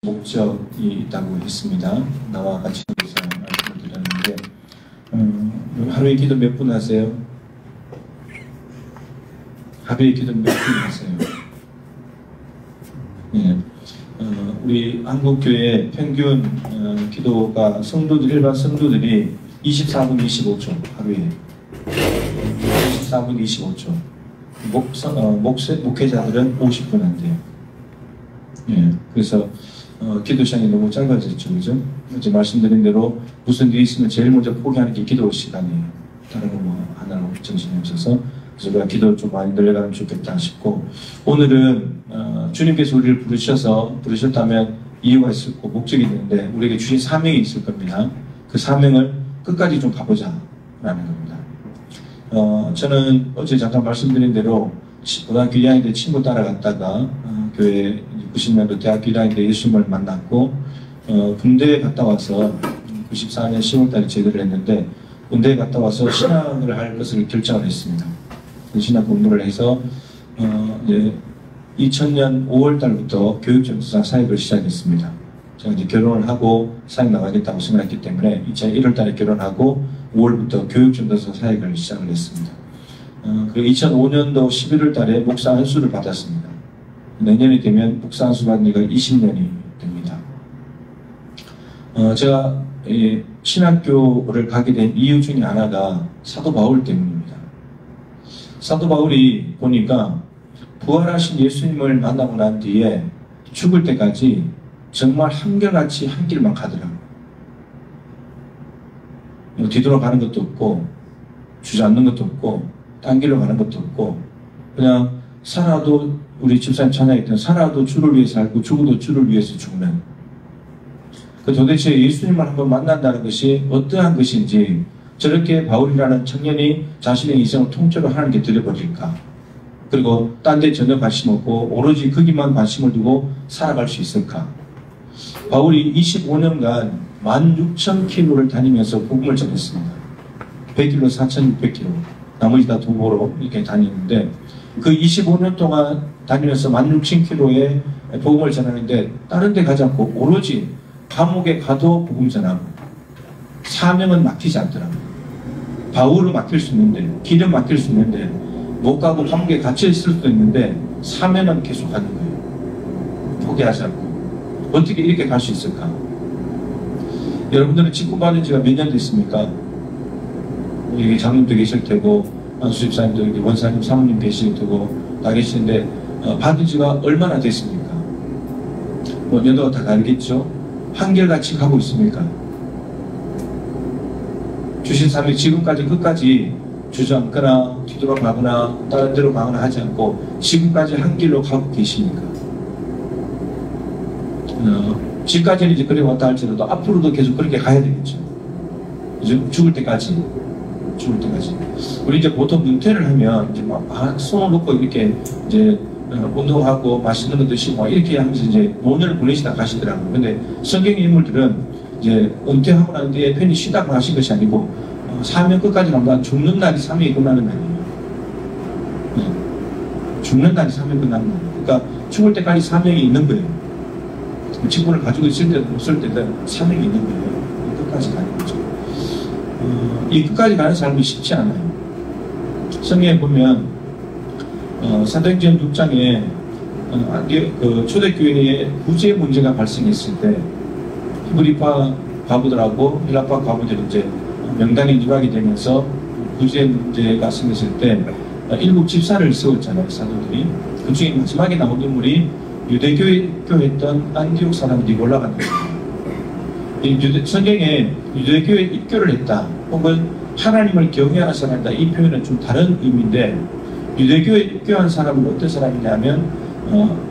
목적이 있다고 했습니다. 나와 같이 말씀을 드렸는데 하루에 기도 몇 분 하세요? 하루에 기도 몇 분 하세요? 예. 우리 한국교회 평균 기도가 일반 성도들이 24분 25초 하루에 24분 25초 목회자들은 50분 한대요. 예. 그래서 기도 시간이 너무 짧아졌죠, 그죠? 이제 말씀드린 대로 무슨 일이 있으면 제일 먼저 포기하는 게 기도 시간이에요. 다른 거 뭐 하나로 정신이 없어서. 그래서 우리가 기도 좀 많이 늘려가면 좋겠다 싶고, 오늘은 주님께서 우리를 부르셨다면 이유가 있었고 목적이 있는데 우리에게 주신 사명이 있을 겁니다. 그 사명을 끝까지 좀 가보자 라는 겁니다. 저는 어제 잠깐 말씀드린 대로 고등학교 2학년 때 친구 따라갔다가 교회 90년도 대학교 1학년 때 예수님을 만났고 군대에 갔다 와서 94년 10월달에 제대를 했는데 군대에 갔다 와서 신학을 할 것을 결정을 했습니다. 신학 공부를 해서 이제 2000년 5월달부터 교육전도사 사역을 시작했습니다. 제가 이제 결혼을 하고 사역 나가겠다고 생각했기 때문에 2001월달에 결혼하고 5월부터 교육전도사 사역을 시작을 했습니다. 그리고 2005년도 11월달에 목사 안수를 받았습니다. 내년이 되면 목사 안수 받은 지가 20년이 됩니다. 제가 신학교를 가게 된 이유 중에 하나가 사도 바울 때문입니다. 사도 바울이 보니까 부활하신 예수님을 만나고 난 뒤에 죽을 때까지 정말 한결같이 한 길만 가더라고요. 뒤돌아가는 것도 없고 주저앉는 것도 없고 딴 길로 가는 것도 없고 그냥 살아도 우리 집사님 찬양했던 살아도 주를 위해 살고 죽어도 주를 위해서 죽는 그 도대체 예수님을 한번 만난다는 것이 어떠한 것인지 저렇게 바울이라는 청년이 자신의 인생을 통째로 하나님께 드려버릴까, 그리고 딴 데 전혀 관심 없고 오로지 거기만 관심을 두고 살아갈 수 있을까. 바울이 25년간 16,000km를 다니면서 복음을 전했습니다. 100km, 4,600km 나머지 다 도보로 이렇게 다니는데 그 25년 동안 다니면서 16,000km의 복음을 전하는데 다른 데 가지 않고 오로지 감옥에 가도 복음 전하고 사명은 맡기지 않더라고요. 바울은 맡길 수 있는데 길은 맡길 수 있는데 못 가고 감옥에 갇혀 있을 수도 있는데 사명은 계속 하는 거예요. 포기하지 않고. 어떻게 이렇게 갈 수 있을까? 여러분들은 직분받은 지가 몇 년 됐습니까? 여기 장님도 계실 테고 수집사님도 여기 원사님, 사모님 계실 테고 다 계시는데 받은 지가 얼마나 됐습니까? 뭐 연도가 다 다르겠죠? 한결같이 가고 있습니까? 주신 사명이 지금까지 끝까지 주저앉거나 뒤돌아가거나 다른 데로 가거나 하지 않고 지금까지 한 길로 가고 계십니까? 지금까지는 이제 그래 왔다 할지라도 앞으로도 계속 그렇게 가야 되겠죠. 죽을 때까지. 우리 이제 보통 은퇴를 하면 이제 막 손을 놓고 이렇게 이제 운동하고 맛있는 거 드시고 이렇게 하면서 이제 노년을 보내시다 가시더라고요. 근데 성경의 인물들은 이제 은퇴하고 난 뒤에 편히 쉬다가 하신 것이 아니고 사명 끝까지 간다. 죽는 날이 사명이 끝나는 날이에요. 네. 죽는 날이 사명이 끝나는 날이에요. 그러니까 죽을 때까지 사명이 있는 거예요. 직분을 가지고 있을 때도 없을 때도 사명이 있는 거예요. 끝까지 가는 거죠. 이 끝까지 가는 삶이 쉽지 않아요. 성경에 보면 사도행전 6장에 그 초대교회에 구제 문제가 발생했을 때 히브리파 과부들하고 헬라파 과부들이 이제 명단이 누락이 되면서 구제 문제가 생겼을 때 일곱 집사를 세웠잖아요, 사도들이. 그 중에 마지막에 나온 인물이 유대교에 입교했던 안디옥 사람들이 올라가는 거예요. 성경에 유대교에 입교를 했다 혹은 하나님을 경외하는 사람이다, 이 표현은 좀 다른 의미인데 유대교에 입교한 사람은 어떤 사람이냐면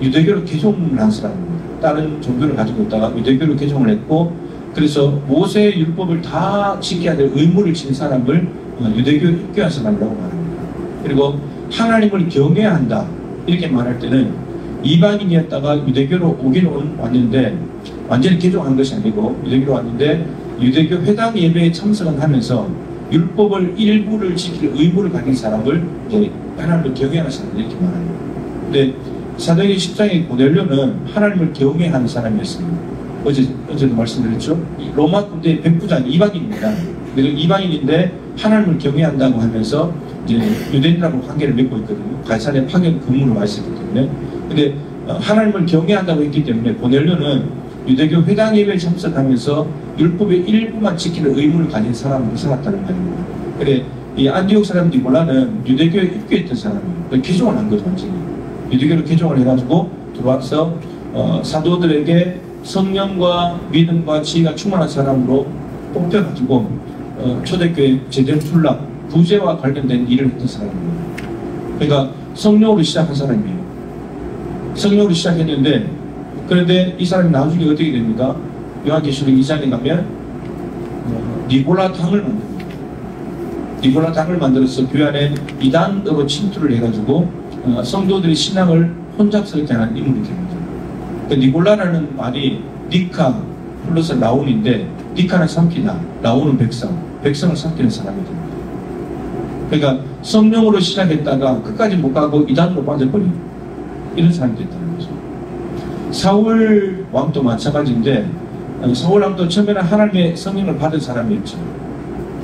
유대교를 개종을 한 사람입니다. 다른 종교를 가지고 있다가 유대교를 개종을 했고 그래서 모세의 율법을 다 지켜야 될 의무를 진 사람을 유대교에 입교한 사람이라고 말합니다. 그리고 하나님을 경외해야 한다 이렇게 말할 때는 이방인이었다가 유대교로 오긴 왔는데 완전히 개종한 것이 아니고 유대교로 왔는데 유대교 회당 예배에 참석을 하면서 율법을 일부를 지킬 의무를 가진 사람을 하나님을 경외하는 사람 이렇게 말합니다. 근데 사도행전 10장의 고넬료는 하나님을 경외하는 사람이었습니다. 어제도 말씀드렸죠. 로마 군대의 백부장 이방인입니다. 그리고 이방인인데 하나님을 경외한다고 하면서 이제 유대인들하고 관계를 맺고 있거든요. 가이사랴 파견 근무로 와 있었기 때문에. 근데 하나님을 경외한다고 했기 때문에 고넬료는 유대교 회당 예배에 참석하면서 율법의 일부만 지키는 의무를 가진 사람으로 살았다는 말입니다. 그래 이 안디옥 사람 니골라는 유대교에 입교했던 사람이에요. 개종을 한 거죠, 완전히. 유대교를 개종을 해가지고 들어와서 사도들에게 성령과 믿음과 지혜가 충만한 사람으로 뽑혀가지고 초대교회 제대로 출납, 구제와 관련된 일을 했던 사람입니다. 그러니까 성령으로 시작한 사람이에요. 성령으로 시작했는데 그런데 이 사람이 나중에 어떻게 됩니까? 요한계시록 2장에 가면 니골라 당을 만듭니다. 니골라 당을 만들어서 교회 안에 이단으로 침투를 해가지고 성도들의 신앙을 혼잡스럽게 하는 인물이 됩니다. 그 니골라라는 말이 니카 플러스 라온인데 니카는 삼키다, 라온은 백성, 백성을 삼키는 사람이 됩니다. 그러니까 성령으로 시작했다가 끝까지 못 가고 이단으로 빠져버린 이런 사람이 됐다는 거죠. 사울 왕도 마찬가지인데 사울 왕도 처음에는 하나님의 성령을 받은 사람이었죠.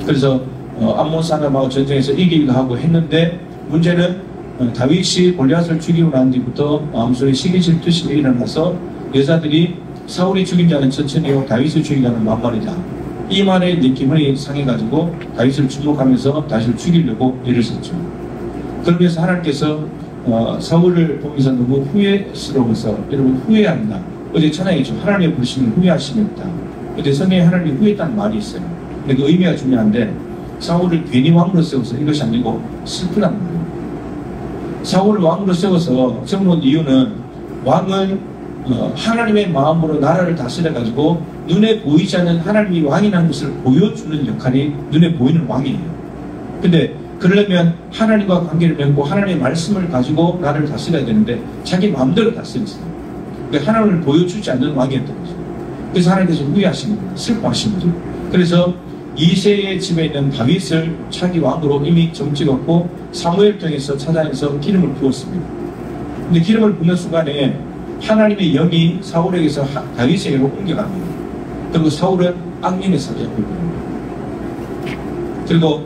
그래서 암몬 사람하고 전쟁에서 이기기도 하고 했는데 문제는 다윗이 골리앗을 죽이고 난 뒤부터 마음속에 시기 질투심이 일어나서 여자들이 사울이 죽인 자는 천천히요 다윗을 죽인 자는 만만이다. 이 말에 기분이 상해가지고 다윗을 주목하면서 다윗을 죽이려고 애를 썼죠. 그러면서 하나님께서 사울을 보면서 너무 후회스러워서 여러분 후회한다. 어제 찬양했죠. 하나님의 부르심을 후회하시겠다. 근데 성경에 하나님이 후회했다는 말이 있어요. 근데 그 의미가 중요한데 사울을 괜히 왕으로 세워서 이것이 아니고 슬프단 말이에요. 사울을 왕으로 세워서 세운 이유는 왕은 하나님의 마음으로 나라를 다스려가지고 눈에 보이지 않는 하나님이 왕이라는 것을 보여주는 역할이 눈에 보이는 왕이에요. 근데 그러려면 하나님과 관계를 맺고 하나님의 말씀을 가지고 나라를 다스려야 되는데 자기 마음대로 다스렸어요. 그러니까 하나님을 보여주지 않는 왕이었던 거죠. 그래서 하나님께서 후회하신 겁니다. 슬퍼하신 거죠. 그래서 이새의 집에 있는 다윗을 차기 왕으로 이미 정찍었고 사무엘 통해서 찾아내서 기름을 부었습니다. 근데 기름을 붓는 순간에 하나님의 영이 사울에게서 다윗에게로 옮겨갑니다. 그리고 사울은 악령에 사로잡히게 됩니다. 그리고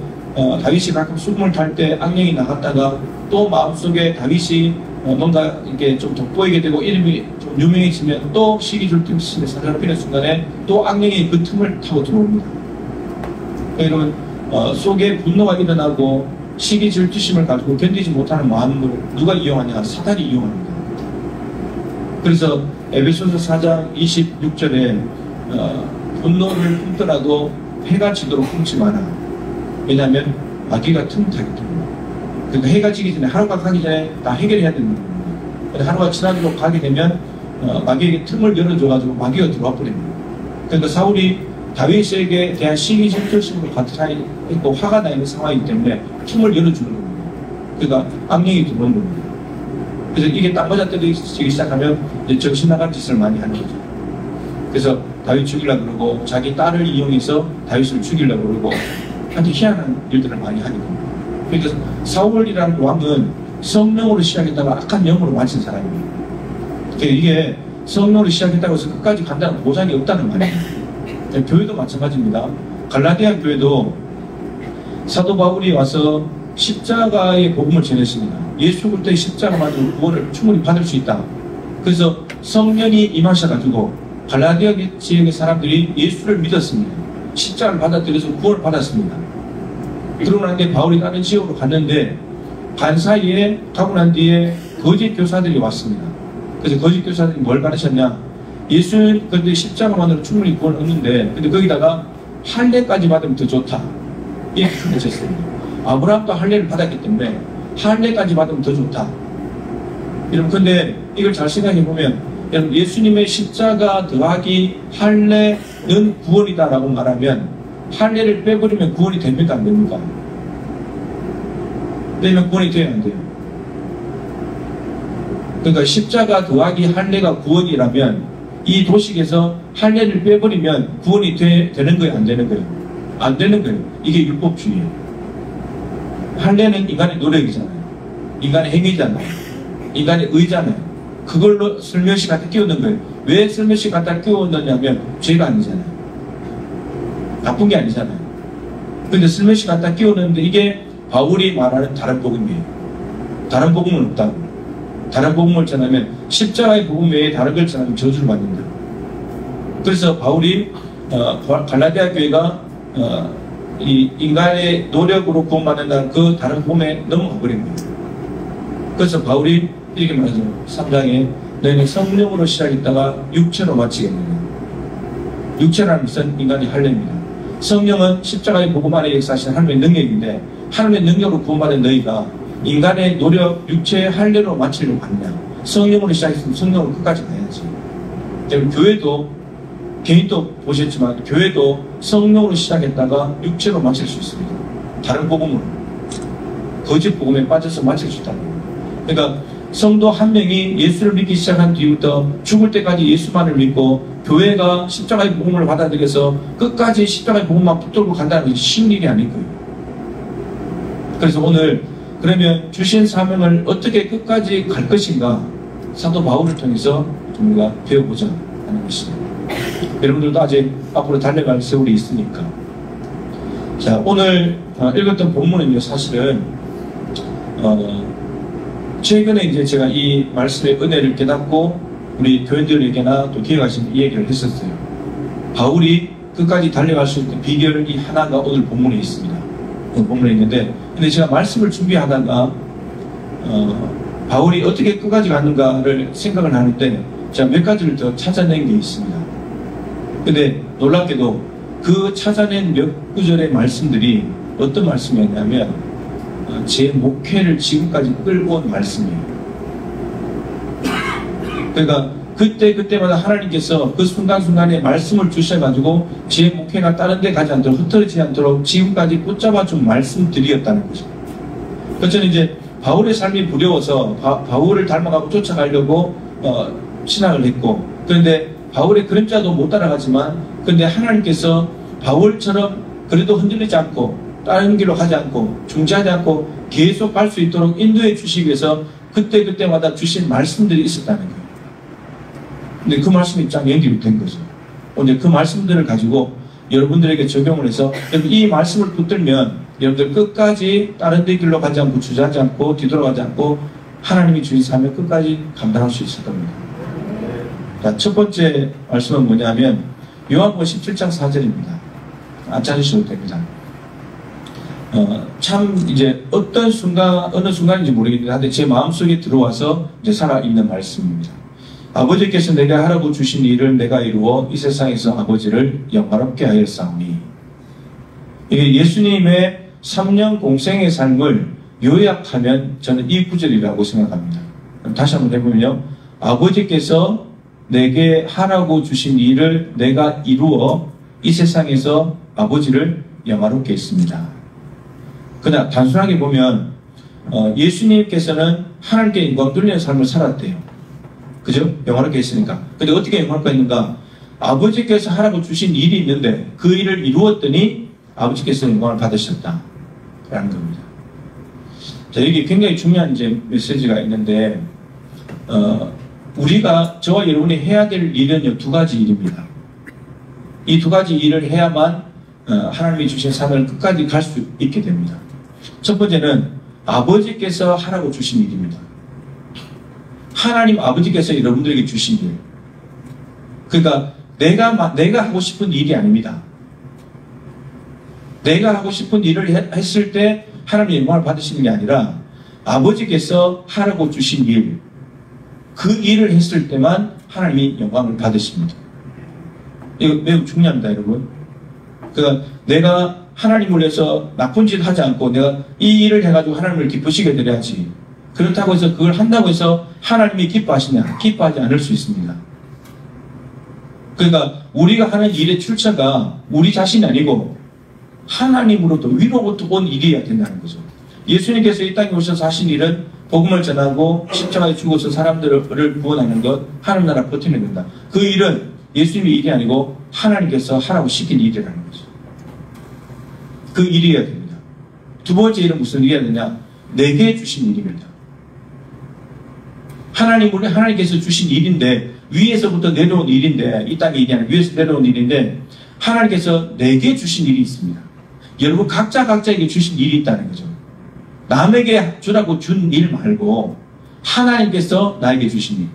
다윗이 가끔 숨을 탈 때 악령이 나갔다가 또 마음속에 다윗이 뭔가 이렇게 좀 돋보이게 되고 이름이 좀 유명해지면 또 시기줄틈심에 사로잡히는 순간에 또 악령이 그 틈을 타고 들어옵니다. 여러분 속에 분노가 일어나고 시기질투심을 가지고 견디지 못하는 마음을 누가 이용하냐? 사단이 이용합니다. 그래서 에베소서 4장 26절에 분노를 품더라도 해가 지도록 품지 마라. 왜냐하면 마귀가 틈타기 때문에. 그러니까 해가 지기 전에 하루가 가기 전에 다 해결해야 되는 겁니다. 하루가 지나도록 가게 되면 마귀에게 틈을 열어줘가지고 마귀가 들어와 버립니다. 그러니까 사울이 다윗에게 대한 시기질투심으로 가득 있고 화가 나 있는 상황이기 때문에 틈을 열어주는 겁니다. 그러니까 악령이 들어오는 겁니다. 그래서 이게 딱 맞아 때리기 시작하면 이제 정신 나간 짓을 많이 하는 거죠. 그래서 다윗 죽이려고 그러고 자기 딸을 이용해서 다윗을 죽이려고 그러고 아주 희한한 일들을 많이 하는 겁니다. 그러니까 사울이라는 왕은 성령으로 시작했다가 악한 영으로 마친 사람입니다. 그러니까 이게 성령으로 시작했다고 해서 끝까지 간다는 보장이 없다는 말이에요. 교회도 마찬가지입니다. 갈라디아 교회도 사도 바울이 와서 십자가의 복음을 전했습니다. 예수 그리스도의 십자가만으로 구원을 충분히 받을 수 있다. 그래서 성령이 임하셔가지고 갈라디아 지역의 사람들이 예수를 믿었습니다. 십자가를 받아들여서 구원을 받았습니다. 그러고 난 뒤에 바울이 다른 지역으로 갔는데 간 사이에 가고 난 뒤에 거짓 교사들이 왔습니다. 그래서 거짓 교사들이 뭘 가르쳤냐? 예수 그런데 십자가만으로 충분히 구원을 얻는데 근데 거기다가 할례까지 받으면 더 좋다. 이렇게 가르쳤습니다. 아브라함도 할례를 받았기 때문에 할례까지 받으면 더 좋다. 여러분 근데 이걸 잘 생각해 보면 여러분 예수님의 십자가 더하기 할례는 구원이다 라고 말하면 할례를 빼버리면 구원이 됩니까 안 됩니까? 빼면 구원이 돼야 안 돼요. 그러니까 십자가 더하기 할례가 구원이라면 이 도식에서 할례를 빼버리면 구원이 되는 거예요 안 되는 거예요? 안 되는 거예요. 이게 율법주의예요. 할례는 인간의 노력이잖아요. 인간의 행위잖아요. 인간의 의잖아요. 그걸로 슬며시 갖다 끼우는 거예요. 왜 슬며시 갖다 끼우느냐면 죄가 아니잖아요. 나쁜 게 아니잖아요. 근데 슬며시 갖다 끼우는데 이게 바울이 말하는 다른 복음이에요. 다른 복음은 없다고. 다른 복음을 전하면 십자가의 복음 외에 다른 걸 전하면 저주를 받는다. 그래서 바울이 갈라디아 교회가 이 인간의 노력으로 구원받는다는 그 다른 복음에 넘어가 버린 거예요. 그래서 바울이 이렇게 말하죠. 3장에 너희는 성령으로 시작했다가 육체로 마치겠느냐. 육체라는 것은 인간의 할례입니다. 성령은 십자가의 복음 안에 역사하시는 하나님의 능력인데 하나님의 능력으로 구원받은 너희가 인간의 노력, 육체의 할례로 마치려고 하느냐. 성령으로 시작했으면 성령으로 끝까지 가야지. 교회도 개인도 보셨지만 교회도 성령으로 시작했다가 육체로 마칠 수 있습니다. 다른 복음으로. 거짓 복음에 빠져서 마칠 수 있다는 거예요. 그러니까 성도 한 명이 예수를 믿기 시작한 뒤부터 죽을 때까지 예수만을 믿고 교회가 십자가의 복음을 받아들여서 끝까지 십자가의 복음만 붙들고 간다는 것이 쉬운 일이 아닐 거예요. 그래서 오늘 그러면 주신 사명을 어떻게 끝까지 갈 것인가 사도 바울을 통해서 우리가 배워보자 하는 것입니다. 여러분들도 아직 앞으로 달려갈 세월이 있으니까. 자, 오늘 읽었던 본문은요, 사실은 최근에 이제 제가 이 말씀의 은혜를 깨닫고 우리 교인들에게나 또 기회가신 이 얘기를 했었어요. 바울이 끝까지 달려갈 수 있는 비결이 하나가 오늘 본문에 있습니다. 본문에 있는데, 근데 제가 말씀을 준비하다가 바울이 어떻게 끝까지 갔는가를 생각을 하는데 제가 몇 가지를 더 찾아낸 게 있습니다. 근데 놀랍게도 그 찾아낸 몇 구절의 말씀들이 어떤 말씀이었냐면 제 목회를 지금까지 끌고 온 말씀이에요. 그러니까 그때마다 하나님께서 그 순간순간에 말씀을 주셔가지고 제 목회가 다른 데 가지 않도록 흩어지지 않도록 지금까지 붙잡아준 말씀들이었다는 거죠. 그래서 저는 이제 바울의 삶이 두려워서 바울을 닮아가고 쫓아가려고 신앙을 했고, 그런데 바울의 그림자도 못 따라가지만 근데 하나님께서 바울처럼 그래도 흔들리지 않고 다른 길로 가지 않고 중지하지 않고 계속 갈 수 있도록 인도해 주시기 위해서 그때마다 주신 말씀들이 있었다는 거예요. 근데 그 말씀이 쫙 연결이 된 거죠. 이제 그 말씀들을 가지고 여러분들에게 적용을 해서 이 말씀을 붙들면 여러분들 끝까지 다른 데 길로 가지 않고 주저하지 않고 뒤돌아가지 않고 하나님이 주신 사명 끝까지 감당할 수 있을 겁니다. 자, 첫 번째 말씀은 뭐냐면 요한복음 17장 4절입니다. 안 찾으셔도 됩니다. 참 이제 어느 순간인지 모르겠는데 제 마음속에 들어와서 이제 살아있는 말씀입니다. 아버지께서 내가 하라고 주신 일을 내가 이루어 이 세상에서 아버지를 영화롭게 하였사오니. 이게 예수님의 3년 공생의 삶을 요약하면 저는 이 구절이라고 생각합니다. 다시 한번 해보면요. 아버지께서 내게 하라고 주신 일을 내가 이루어 이 세상에서 아버지를 영화롭게 했습니다. 그냥 단순하게 보면 예수님께서는 하나님께 영광 돌리는 삶을 살았대요. 그죠? 영화롭게 했으니까. 근데 어떻게 영화롭게 했는가? 아버지께서 하라고 주신 일이 있는데 그 일을 이루었더니 아버지께서 영광을 받으셨다 라는 겁니다. 자, 여기 굉장히 중요한 이제 메시지가 있는데 우리가 저와 여러분이 해야 될 일은요, 두 가지 일입니다. 이 두 가지 일을 해야만 하나님이 주신 사명을 끝까지 갈 수 있게 됩니다. 첫 번째는 아버지께서 하라고 주신 일입니다. 하나님 아버지께서 여러분들에게 주신 일. 그러니까 내가 하고 싶은 일이 아닙니다. 내가 하고 싶은 일을 했을 때 하나님의 영광을 받으시는 게 아니라 아버지께서 하라고 주신 일, 그 일을 했을 때만 하나님이 영광을 받으십니다. 이거 매우 중요합니다, 여러분. 그러니까 내가 하나님을 위해서 나쁜 짓 하지 않고 내가 이 일을 해가지고 하나님을 기쁘시게 드려야지. 그렇다고 해서 그걸 한다고 해서 하나님이 기뻐하시냐? 기뻐하지 않을 수 있습니다. 그러니까 우리가 하는 일의 출처가 우리 자신이 아니고 하나님으로부터 위로부터 온 일이어야 된다는 거죠. 예수님께서 이 땅에 오셔서 하신 일은 복음을 전하고 십자가에 죽어서 사람들을 구원하는 것, 하나님 나라 버티는 겁니다. 그 일은 예수님의 일이 아니고 하나님께서 하라고 시킨 일이라는 거죠. 그 일이어야 됩니다. 두 번째 일은 무슨 일이어야 되냐? 내게 주신 일입니다. 하나님께서 주신 일인데, 위에서부터 내려온 일인데, 이 땅의 일이 아니라 위에서 내려온 일인데, 하나님께서 내게 주신 일이 있습니다. 여러분 각자에게 주신 일이 있다는 거죠. 남에게 주라고 준 일 말고 하나님께서 나에게 주신 일.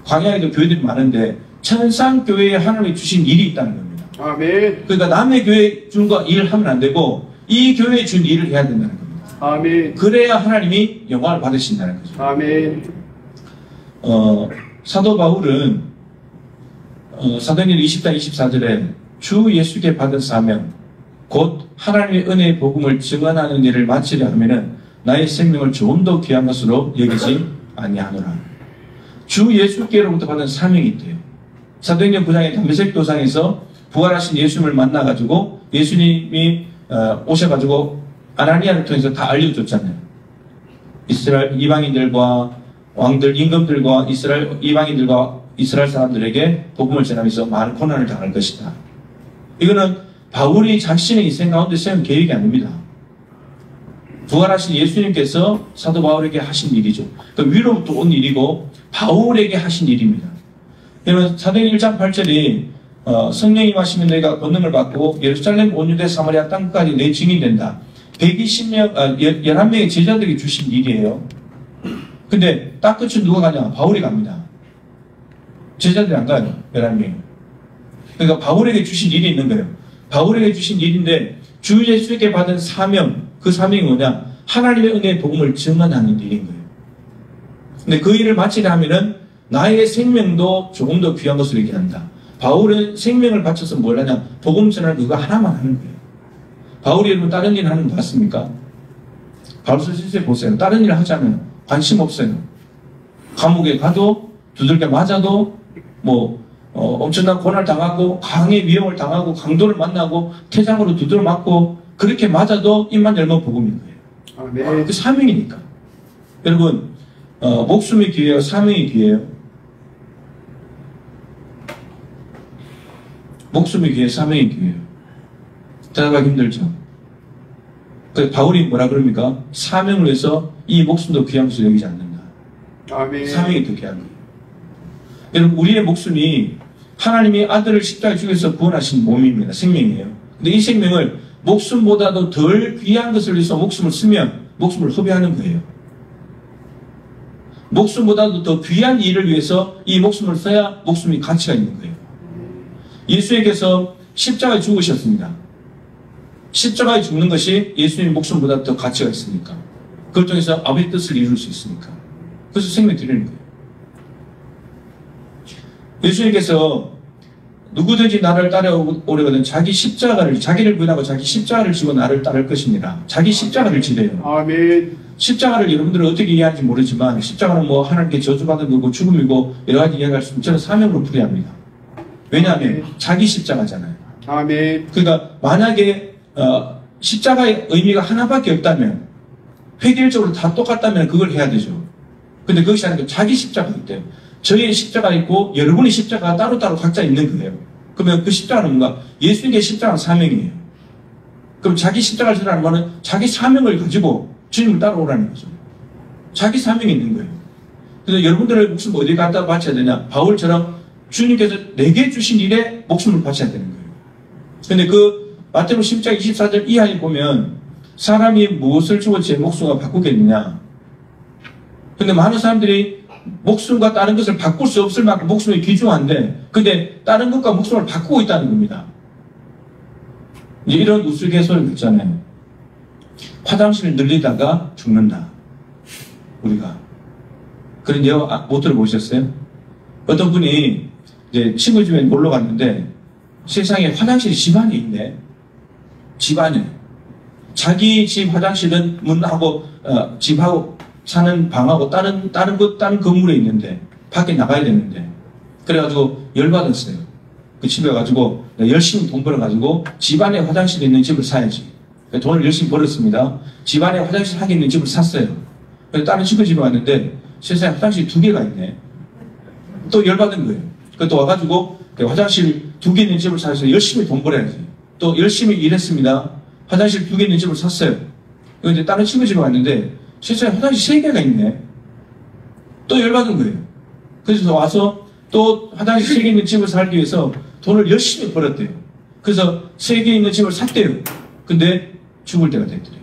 광야에도 교회들이 많은데 천상교회에 하나님이 주신 일이 있다는 겁니다. 아멘. 그러니까 남의 교회 준 거 일 하면 안 되고 이 교회에 준 일을 해야 된다는 겁니다. 아멘. 그래야 하나님이 영광을 받으신다는 거죠. 아멘. 사도 바울은 사도행전 20장 24절에 주 예수께 받은 사명 곧 하나님의 은혜의 복음을 증언하는 일을 마치려 하면은 나의 생명을 좀 더 귀한 것으로 여기지 아니하노라. 주 예수께로부터 받은 사명이 있대요. 사도행전 9장의 담메색 도상에서 부활하신 예수님을 만나가지고 예수님이 오셔가지고 아나니아를 통해서 다 알려줬잖아요. 이스라엘 이방인들과 왕들, 임금들과 이방인들과 이스라엘 사람들에게 복음을 전하면서 많은 고난을 당할 것이다. 이거는 바울이 자신의 인생 가운데 세운 계획이 아닙니다. 부활하신 예수님께서 사도 바울에게 하신 일이죠. 그 위로부터 온 일이고 바울에게 하신 일입니다. 그러면 사도행전 1장 8절이 성령이 임하시면 너희가 권능을 받고 예루살렘 온 유대 사마리아 땅까지 내 증인이 된다. 11명의 제자들이 주신 일이에요. 근데 딱 끝은 누가 가냐? 바울이 갑니다. 제자들이 안 가요. 11명이. 그러니까 바울에게 주신 일이 있는 거예요. 바울에게 주신 일인데 주 예수께 받은 사명, 그 사명이 뭐냐? 하나님의 은혜의 복음을 증언하는 일인 거예요. 근데 그 일을 마치려 하면은 나의 생명도 조금 더 귀한 것을 얘기한다. 바울은 생명을 바쳐서 뭘 하냐? 복음 전하는 그거 하나만 하는 거예요. 바울이 여러분 다른 일 하는 거 봤습니까? 바울서 실제 보세요. 다른 일 하자면 관심 없어요. 감옥에 가도 두들겨 맞아도 엄청난 고난을 당하고 강의 위험을 당하고 강도를 만나고 태장으로 두드려 맞고 그렇게 맞아도 입만 열면 복음인 거예요. 아멘. 그 사명이니까. 여러분 목숨이 귀해요? 사명이 귀해요? 목숨이 귀해요? 사명이 귀해요? 대답하기 힘들죠. 그래서 바울이 뭐라 그럽니까? 사명을 위해서 이 목숨도 귀한 것을 여기지 않는다. 아멘. 사명이 더 귀한 거예요. 여러분 우리의 목숨이 하나님이 아들을 십자가에 죽여서 구원하신 몸입니다. 생명이에요. 근데 이 생명을 목숨보다도 덜 귀한 것을 위해서 목숨을 쓰면 목숨을 허비하는 거예요. 목숨보다도 더 귀한 일을 위해서 이 목숨을 써야 목숨이 가치가 있는 거예요. 예수님께서 십자가에 죽으셨습니다. 십자가에 죽는 것이 예수님의 목숨보다 더 가치가 있으니까. 그걸 통해서 아버지의 뜻을 이룰 수 있으니까. 그래서 생명 드리는 거예요. 예수님께서 누구든지 나를 따라오려거든 자기를 부인하고 자기 십자가를 지고 나를 따를 것입니다. 자기 십자가를 지래요. 아멘. 십자가를 여러분들은 어떻게 이해하는지 모르지만 십자가는 하나님께 저주받은 거고 죽음이고 여러 가지 이야기할 수 있으면 저는 사명으로 풀이합니다. 왜냐하면 자기 십자가잖아요. 아멘. 그러니까 만약에 십자가의 의미가 하나밖에 없다면 획일적으로 다 똑같다면 그걸 해야 되죠. 근데 그것이 아니고 자기 십자가가 있대요. 저희의 십자가가 있고 여러분의 십자가가 따로따로 각자 있는 거예요. 그러면 그 십자가는 뭔가? 예수님의 십자가는 사명이에요. 그럼 자기 십자가를 지라는 말은 자기 사명을 가지고 주님을 따라오라는 거죠. 자기 사명이 있는 거예요. 그래서 여러분들의 목숨 어디 갖다 바쳐야 되냐? 바울처럼 주님께서 내게 주신 일에 목숨을 바쳐야 되는 거예요. 근데 그 마태복음 10장 24절 이하에 보면 사람이 무엇을 주고 제 목숨을 바꾸겠느냐? 근데 많은 사람들이 목숨과 다른 것을 바꿀 수 없을 만큼 목숨이 귀중한데 근데 다른 것과 목숨을 바꾸고 있다는 겁니다. 이제 이런 우스갯소리를 듣잖아요. 화장실을 늘리다가 죽는다. 우리가. 그런 예화 못 들어보셨어요? 어떤 분이 이제 친구 집에 놀러 갔는데 세상에 화장실이 집안에 있네. 집안에. 자기 집 화장실은 문하고 집하고 사는 방하고 다른 건물에 있는데 밖에 나가야 되는데 그래가지고 열받았어요. 그 집에 가지고 열심히 돈 벌어가지고 집안에 화장실이 있는 집을 사야지. 돈을 열심히 벌었습니다. 집안에 화장실 하게 있는 집을 샀어요. 그래서 다른 친구 집에 왔는데 세상에 화장실이 2개가 있네. 또 열받은 거예요. 그래서 또 와가지고 화장실 2개 있는 집을 사서 열심히 돈 벌어야지. 또 열심히 일했습니다. 화장실 2개 있는 집을 샀어요. 그런데 다른 친구 집에 왔는데 세상에 화장실 3개가 있네. 또 열받은 거예요. 그래서 와서 또 화장실 3개 있는 집을 살기 위해서 돈을 열심히 벌었대요. 그래서 3개 있는 집을 샀대요. 근데 죽을 때가 됐더래요.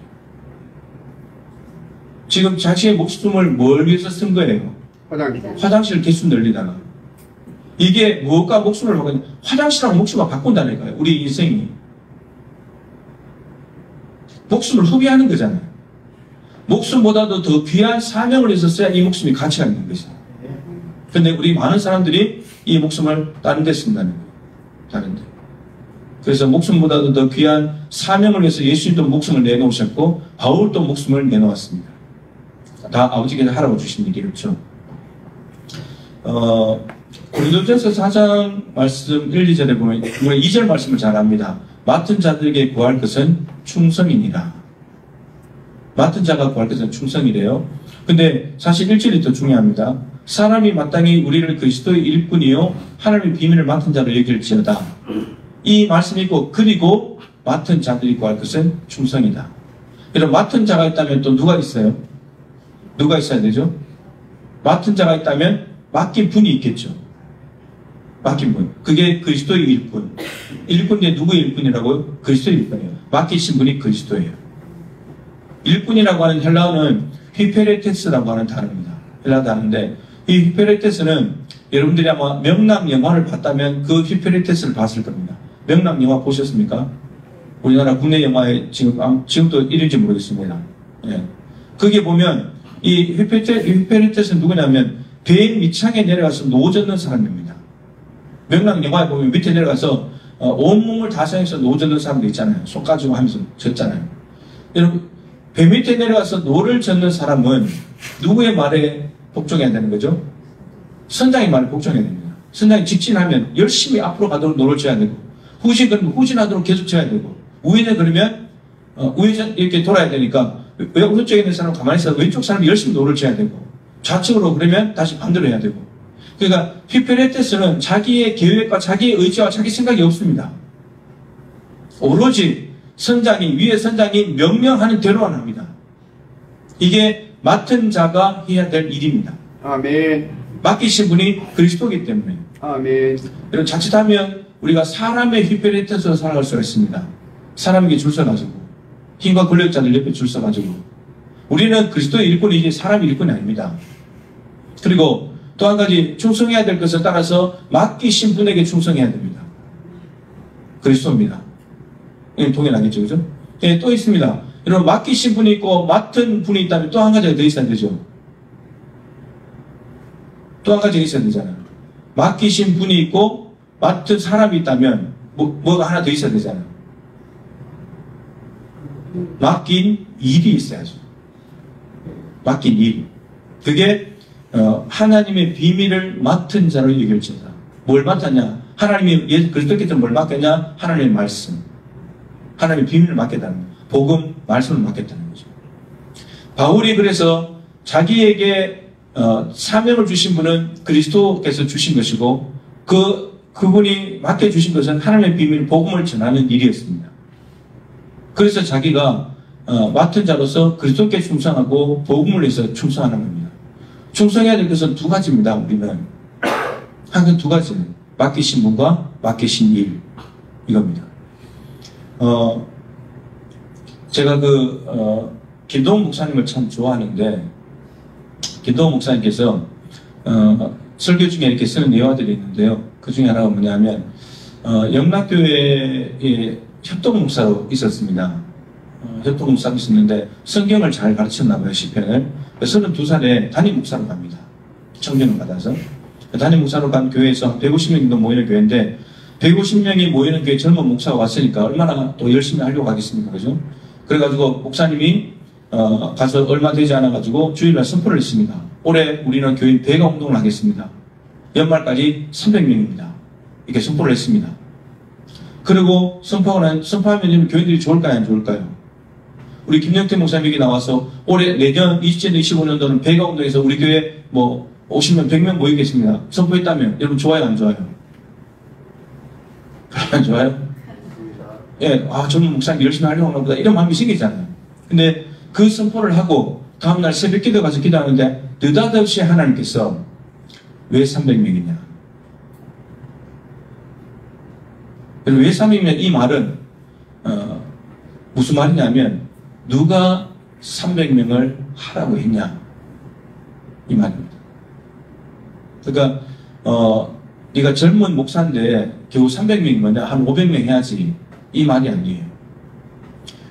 지금 자신의 목숨을 뭘 위해서 쓴 거예요? 화장실 개수 늘리다가. 이게 무엇과 목숨을 바꾸냐? 화장실하고 목숨을 바꾼다니까요. 우리 인생이. 목숨을 후비하는 거잖아요. 목숨보다도 더 귀한 사명을 위해서 써야 이 목숨이 가치가 있는 거죠. 근데 우리 많은 사람들이 이 목숨을 다른 데 쓴다는 거예요. 다른 데. 그래서 목숨보다도 더 귀한 사명을 위해서 예수님도 목숨을 내놓으셨고 바울도 목숨을 내놓았습니다. 다 아버지께서 하라고 주신 일이었죠. 고린도전서 4장 말씀 1, 2절에 보면 우리가 2절 말씀을 잘 압니다. 맡은 자들에게 구할 것은 충성이니라. 맡은 자가 구할 것은 충성이래요. 근데 사실 1절이 더 중요합니다. 사람이 마땅히 우리를 그리스도의 일꾼이요 하나님의 비밀을 맡은 자로 여길지어다. 이 말씀이 있고 그리고 맡은 자들이 구할 것은 충성이다. 그럼 맡은 자가 있다면 또 누가 있어요? 누가 있어야 되죠? 맡은 자가 있다면 맡긴 분이 있겠죠. 맡긴 분. 그게 그리스도의 일꾼. 일꾼이 누구의 일꾼이라고요? 그리스도의 일꾼이에요. 맡기신 분이 그리스도예요. 일꾼이라고 하는 헬라어는 휘페레테스라고 하는 단어입니다. 헬라 단어인데 이 휘페레테스는 여러분들이 아마 명랑 영화를 봤다면 그 휘페레테스를 봤을 겁니다. 명랑 영화 보셨습니까? 우리나라 국내 영화에 지금도 1인지 모르겠습니다. 예. 거기에 보면 이 휘페레테스는 누구냐면 배 밑창에 내려가서 노 젓는 사람입니다. 명랑 영화에 보면 밑에 내려가서 온몸을 다 사용해서 노 젓는 사람도 있잖아요. 손 가지고 하면서 젓잖아요. 여러분 배 밑에 내려가서 노를 젓는 사람은 누구의 말에 복종해야 되는 거죠? 선장의 말에 복종해야 됩니다. 선장이 직진하면 열심히 앞으로 가도록 노를 져야 되고 후진 그러면 후진하도록 계속 져야 되고 우회전 그러면 우회전 이렇게 돌아야 되니까 오른쪽에 있는 사람은 가만히 있어서 왼쪽 사람이 열심히 노를 져야 되고 좌측으로 그러면 다시 반대로 해야 되고 그러니까 휘페레테스는 자기의 계획과 자기의 의지와 자기 생각이 없습니다. 오로지 선장이 위에 선장이 명령하는 대로만 합니다. 이게 맡은 자가 해야 될 일입니다. 아멘. 맡기신 분이 그리스도이기 때문에. 아멘. 여러분 자칫하면 우리가 사람의 휘페레테스로 살아갈 수가 있습니다. 사람에게 줄 서가지고 힘과 권력자들 옆에 줄 서가지고 우리는 그리스도의 일꾼이지 사람의 일꾼이 아닙니다. 그리고 또 한 가지 충성해야 될 것을 따라서 맡기신 분에게 충성해야 됩니다. 그리스도입니다. 동일하겠죠, 그죠? 예, 또 있습니다. 여러분 맡기신 분이 있고 맡은 분이 있다면 또 한 가지가 더 있어야 되죠. 또 한 가지가 있어야 되잖아요. 맡기신 분이 있고 맡은 사람이 있다면 뭐가 하나 더 있어야 되잖아요. 맡긴 일이 있어야죠. 맡긴 일. 그게 하나님의 비밀을 맡은 자로 여길지어다. 뭘 맡았냐? 하나님이 그리스도께서 뭘 맡겼냐? 하나님의 말씀. 하나님의 비밀을 맡겠다는 거예요. 복음, 말씀을 맡겠다는 거죠. 바울이 그래서 자기에게 사명을 주신 분은 그리스도께서 주신 것이고 그분이 맡겨주신 것은 하나님의 비밀, 복음을 전하는 일이었습니다. 그래서 자기가 맡은 자로서 그리스도께 충성하고 복음을 위해서 충성하는 겁니다. 충성해야 될 것은 두 가지입니다. 우리는 항상 두 가지. 맡기신 분과 맡기신 일 이겁니다. 제가 김동훈 목사님을 참 좋아하는데 김동훈 목사님께서 설교 중에 이렇게 쓰는 예화들이 있는데요. 그 중에 하나가 뭐냐면 영락교회에 협동 목사로 있었습니다. 협동 목사로 있었는데 성경을 잘 가르쳤나 봐요. 시편을. 32살에 담임 목사로 갑니다. 청년을 받아서. 담임 목사로 간 교회에서 150명 정도 모이는 교회인데 150명이 모이는 교회 젊은 목사가 왔으니까 얼마나 또 열심히 하려고 하겠습니까? 그죠? 그래가지고 목사님이 가서 얼마 되지 않아가지고 주일날 선포를 했습니다. 올해 우리는 교인 대가 운동을 하겠습니다. 연말까지 300명입니다. 이렇게 선포를 했습니다. 그리고 선포하면 교인들이 좋을까요? 안 좋을까요? 우리 김영태 목사님 여기 나와서 올해 내년 2025년도는 배가 운동에서 우리 교회 50명, 100명 모이겠습니다. 선포했다면 여러분 좋아요? 안 좋아요? 안 좋아요? 예, 젊은 목사님 열심히 하려고 하나 보다 이런 마음이 생기잖아요. 근데 그 선포를 하고 다음날 새벽 기도 가서 기도하는데 느닷없이 하나님께서 왜 300명이냐? 왜 300명? 이 말은 무슨 말이냐면 누가 300명을 하라고 했냐? 이 말입니다. 그러니까 네가 젊은 목사인데 겨우 300명이 뭐냐? 한 500명 해야지. 이 말이 아니에요.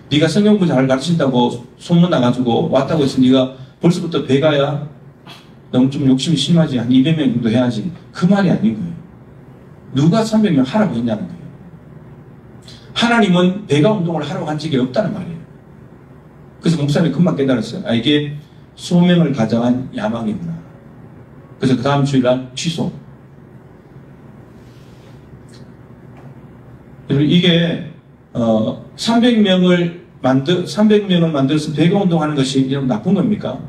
네가 성경 공부 잘 가르친다고 소문 나가지고 왔다고 해서 네가 벌써부터 배가야 너무 좀 욕심이 심하지. 한 200명 정도 해야지. 그 말이 아닌 거예요. 누가 300명 하라고 했냐는 거예요. 하나님은 배가 운동을 하라고 한 적이 없다는 말이에요. 그래서 목사님이 금방 깨달았어요. 아, 이게 소명을 가장한 야망이구나. 그래서 그 다음 주일날 취소. 그리고 이게 300명을 만들어서 배가 운동하는 것이 이런 나쁜 겁니까?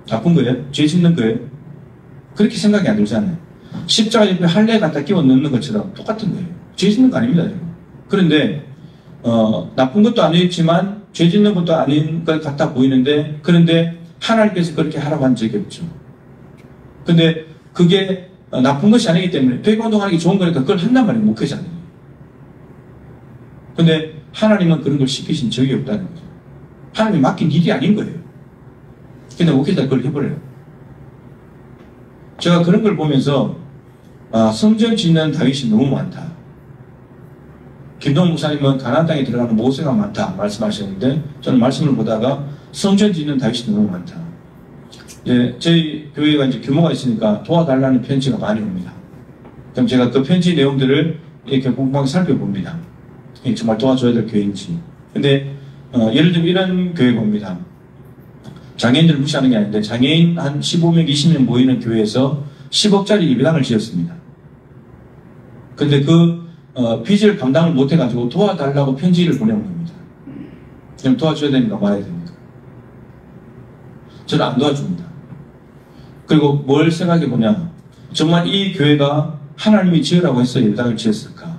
나쁜 거예요? 죄 짓는 거예요? 그렇게 생각이 안 들잖아요. 십자가 옆에 할례 갖다 끼워 넣는 것처럼 똑같은 거예요. 죄 짓는 거 아닙니다, 지금. 그런데 나쁜 것도 아니지만 죄 짓는 것도 아닌 것 같아 보이는데, 그런데 하나님께서 그렇게 하라고 한 적이 없죠. 근데 그게 나쁜 것이 아니기 때문에 배가 운동하는 게 좋은 거니까 그걸 한단 말이에요. 목회자는. 근데 하나님은 그런 걸 시키신 적이 없다는 거죠. 하나님이 맡긴 일이 아닌 거예요. 근데 목회자가 그걸 해버려요. 제가 그런 걸 보면서 성전 짓는 다윗이 너무 많다. 김동훈 목사님은 가나안 땅에 들어가는 모세가 많다 말씀하셨는데, 저는 말씀을 보다가 성전 짓는 다윗이 너무 많다. 예, 저희 교회가 이제 규모가 있으니까 도와달라는 편지가 많이 옵니다. 그럼 제가 그 편지 내용들을 이렇게 꼼꼼하게 살펴봅니다. 정말 도와줘야 될 교회인지. 근데 예를 들면 이런 교회가 옵니다. 장애인들을 무시하는 게 아닌데, 장애인 한 15명, 20명 모이는 교회에서 10억짜리 예배당을 지었습니다. 근데 그 빚을 감당을 못해가지고 도와달라고 편지를 보내온 겁니다. 그럼 도와줘야 됩니까? 말아야 됩니까? 저는 안 도와줍니다. 그리고 뭘 생각해 보냐? 정말 이 교회가 하나님이 지으라고 해서 예배당을 지었을까?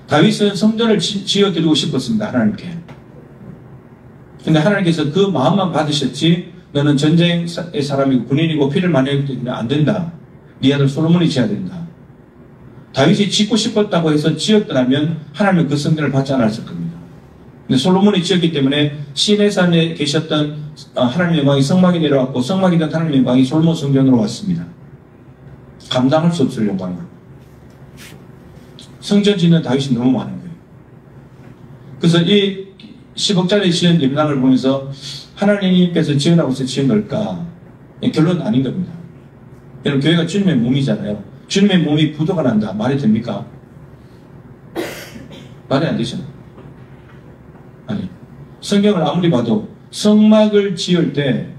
다윗은 성전을 지어드리고 싶었습니다. 하나님께. 근데 하나님께서 그 마음만 받으셨지, 너는 전쟁의 사람이고 군인이고 피를 많이 흘리기 때문에 안 된다. 네 아들 솔로몬이 지어야 된다. 다윗이 짓고 싶었다고 해서 지었더라면 하나님은 그 성전을 받지 않았을 겁니다. 근데 솔로몬이 지었기 때문에 시내산에 계셨던 하나님의 영광이 성막에 내려왔고, 성막에 던 하나님의 영광이 솔로몬 성전으로 왔습니다. 감당할 수 없을 영광으로. 성전 짓는 다윗이 너무 많은 거예요. 그래서 이 10억짜리 지은 예배당을 보면서 하나님께서 지으라고 해서 지은 걸까? 결론은 아닌 겁니다. 여러분, 교회가 주님의 몸이잖아요. 주님의 몸이 부도가 난다. 말이 됩니까? 말이 안 되죠. 아니, 성경을 아무리 봐도 성막을 지을 때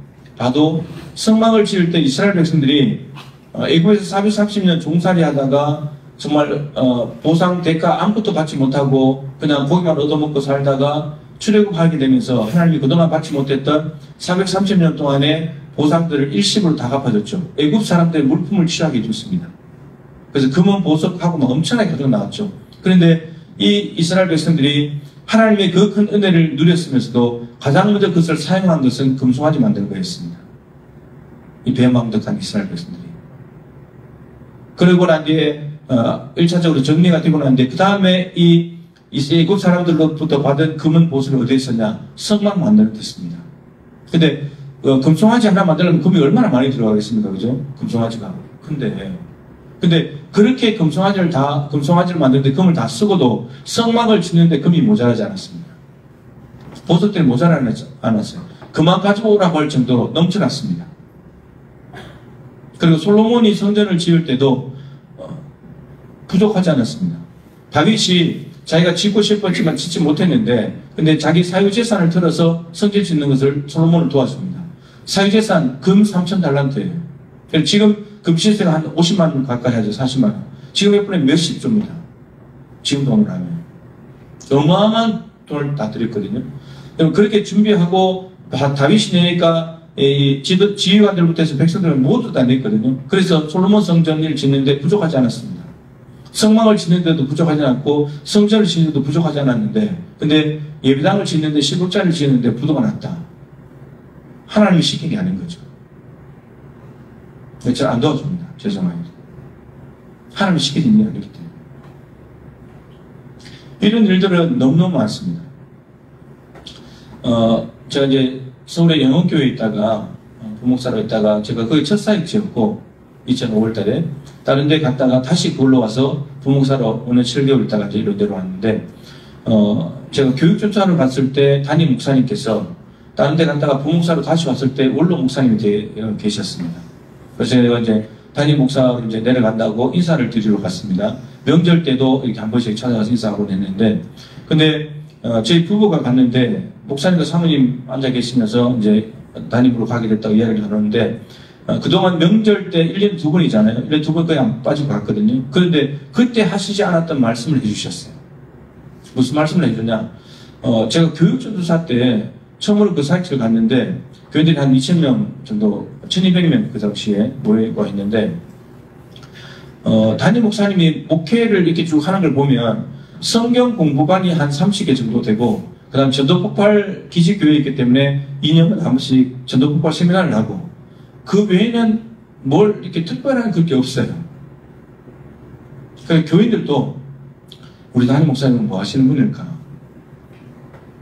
이스라엘 백성들이 애굽에서 430년 종살이 하다가 정말 보상 대가 아무것도 받지 못하고 그냥 고기만 얻어먹고 살다가 출애굽하게 되면서 하나님이 그동안 받지 못했던 430년 동안의 보상들을 일시불로 다 갚아줬죠. 애굽 사람들의 물품을 취하게 해줬습니다. 그래서 금은 보석하고 막 엄청나게 가지고 나왔죠. 그런데 이 이스라엘 백성들이 하나님의 그 큰 은혜를 누렸으면서도 가장 먼저 그것을 사용한 것은 금송아지 만드는 거였습니다. 이 배망덕한 이스라엘 백성들이. 그러고 난 뒤에 1차적으로 정리가 되고 난 뒤에 그 다음에 이 애굽 사람들로부터 받은 금은 보석을 어디에 썼냐? 성막 만드는 데 썼습니다. 근데 금송아지 하나 만들려면 금이 얼마나 많이 들어가겠습니까? 그죠? 금송아지가 큰데. 근데 그렇게 금송아지를 만드는데 금을 다 쓰고도 성막을 짓는데 금이 모자라지 않았습니다. 보석들이 모자라지 않았어요. 그만 가지고 오라고 할 정도로 넘쳐났습니다. 그리고 솔로몬이 성전을 지을 때도 부족하지 않았습니다. 다윗이 자기가 짓고 싶었지만 짓지 못했는데, 근데 자기 사유재산을 들어서 성전 짓는 것을 솔로몬을 도왔습니다. 사유재산 금 3,000달란트예요. 지금 금 시세가 한 50만 원 가까이 하죠. 40만 원. 지금 몇 분에 몇십 조입니다. 지금 돈으로 하면. 어마어마한 돈을 다 드렸거든요. 그렇게 준비하고 다윗이 내니까 지휘관들부터 해서 백성들을 모두 다 냈거든요. 그래서 솔로몬 성전을 짓는데 부족하지 않았습니다. 성막을 짓는데도 부족하지 않았고 성전을 짓는데도 부족하지 않았는데, 근데 예배당을 짓는데 10억짜리를 짓는데 부도가 났다. 하나님이 시키게 하는 거죠. 제가 안 도와줍니다. 죄송합니다. 하나님이 시키는 일이 아니기 때문에. 이런 일들은 너무너무 많습니다. 제가 이제 서울의 영원교회에 있다가, 부목사로 있다가, 제가 거기 첫 사역지였고, 2005월 달에, 다른 데 갔다가 다시 그걸로 와서 부목사로 오는 7개월 있다가 이제 이런 데로 왔는데, 제가 교육조사를 갔을 때 담임 목사님께서 다른 데 갔다가 부목사로 다시 왔을 때 원로 목사님이 계셨습니다. 그래서 제가 이제 담임 목사로 이제 내려간다고 인사를 드리러 갔습니다. 명절 때도 이렇게 한 번씩 찾아가서 인사하고 했는데, 근데 저희 부부가 갔는데 목사님과 사모님 앉아 계시면서 이제 담임으로 가게 됐다고 이야기를 하는데, 그동안 명절 때 1년에 2번이잖아요. 1년에 2번 거의 안 빠지고 갔거든요. 그런데 그때 하시지 않았던 말씀을 해주셨어요. 무슨 말씀을 해주냐? 제가 교육전도사 때 처음으로 그 사역지를 갔는데 교인들이 한 2,000명 정도, 1,200명 그 당시에 모여가 있는데, 담임 목사님이 목회를 이렇게 쭉 하는 걸 보면 성경 공부반이 한 30개 정도 되고, 그 다음 전도폭발 기지교회에 있기 때문에 2년마다 한 번씩 전도폭발 세미나를 하고, 그 외에는 뭘 이렇게 특별한 그게 없어요. 그러니까 교인들도 우리 담임 목사님은 뭐 하시는 분일까?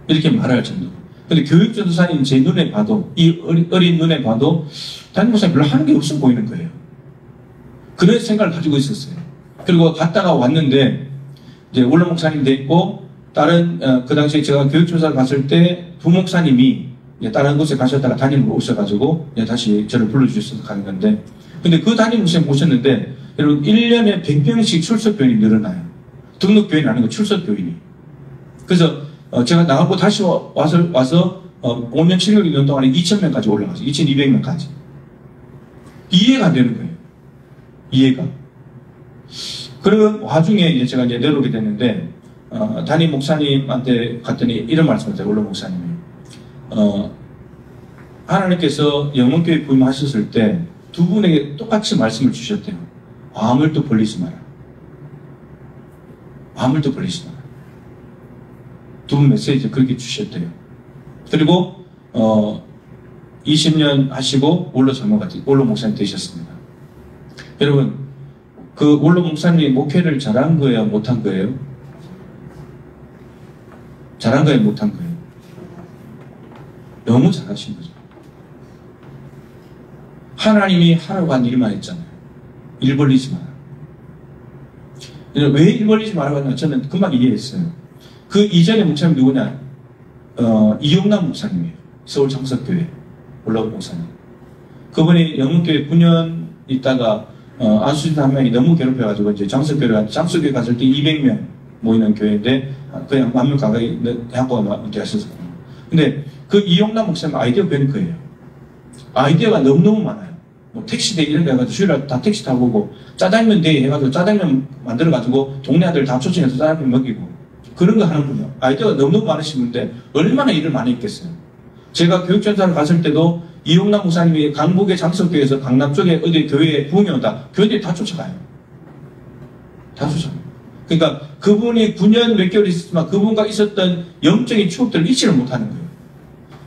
이렇게 말할 정도로. 근데 교육전도사님 제 눈에 봐도, 이 어린 눈에 봐도 담임 목사님 별로 하는 게 없어 보이는 거예요. 그런 생각을 가지고 있었어요. 그리고 갔다가 왔는데, 이제 원로 목사님 돼 있고, 다른, 그 당시에 제가 교육전도사를 갔을 때 부목사님이 다른 곳에 가셨다가 담임으로 오셔가지고 다시 저를 불러주셔서 가는 건데, 근데 그 담임 목사님 오셨는데, 여러분 1년에 100명씩 출석교인이 늘어나요. 등록교인이 아니고 출석교인이. 그래서 제가 나가고 다시 와서 5년 7개월 동안에 2,000명까지 올라가서 2,200명까지. 이해가 안 되는 거예요. 이해가. 그런 와중에 이제 제가 이제 내려오게 됐는데, 담임 목사님한테 갔더니 이런 말씀을 하세요. 원로 목사님이. 하나님께서 영원교회 부임하셨을 때 두 분에게 똑같이 말씀을 주셨대요. 아무것도 벌리지 마라. 아무것도 벌리지 마라. 두 분 메시지 그렇게 주셨대요. 그리고 20년 하시고 원로 목사님 되셨습니다. 여러분, 그 원로 목사님이 목회를 잘한 거예요, 못한 거예요? 잘한 거예요, 못한 거예요? 너무 잘하신 거죠. 하나님이 하라고 한 일만 했잖아요. 일 벌리지 마라. 왜 일 벌리지 말라고 했나? 저는 금방 이해했어요. 그 이전의 목사님 누구냐? 이용남 목사님이에요. 서울 장석교회 원로 목사님. 그분이 영문교회 9년 있다가 안수진 한 명이 너무 괴롭혀가지고 이제 장석교회 갔을 때 200명 모이는 교회인데 그냥 10,000명 가까이 하고 이렇게 하셨어요. 근데 그 이용남 목사님 아이디어 뱅크예요. 아이디어가 너무너무 많아요. 뭐 택시대회 이런 데 해가지고 수요일날 다 택시 타고 오고, 짜장면 대회 해가지고 짜장면 만들어가지고 동네 아들 다 초청해서 짜장면 먹이고, 그런 거 하는 분이요. 아이디어가 너무너무 많으신 분인데 얼마나 일을 많이 했겠어요. 제가 교육전사를 갔을 때도 이용남 목사님이 강북의 장석교회에서 강남 쪽에 어디 교회에 부흥이 온다. 교회들이 다 쫓아가요. 다 쫓아가요. 그러니까 그분이 9년 몇 개월 있었지만 그분과 있었던 영적인 추억들을 잊지를 못하는 거예요.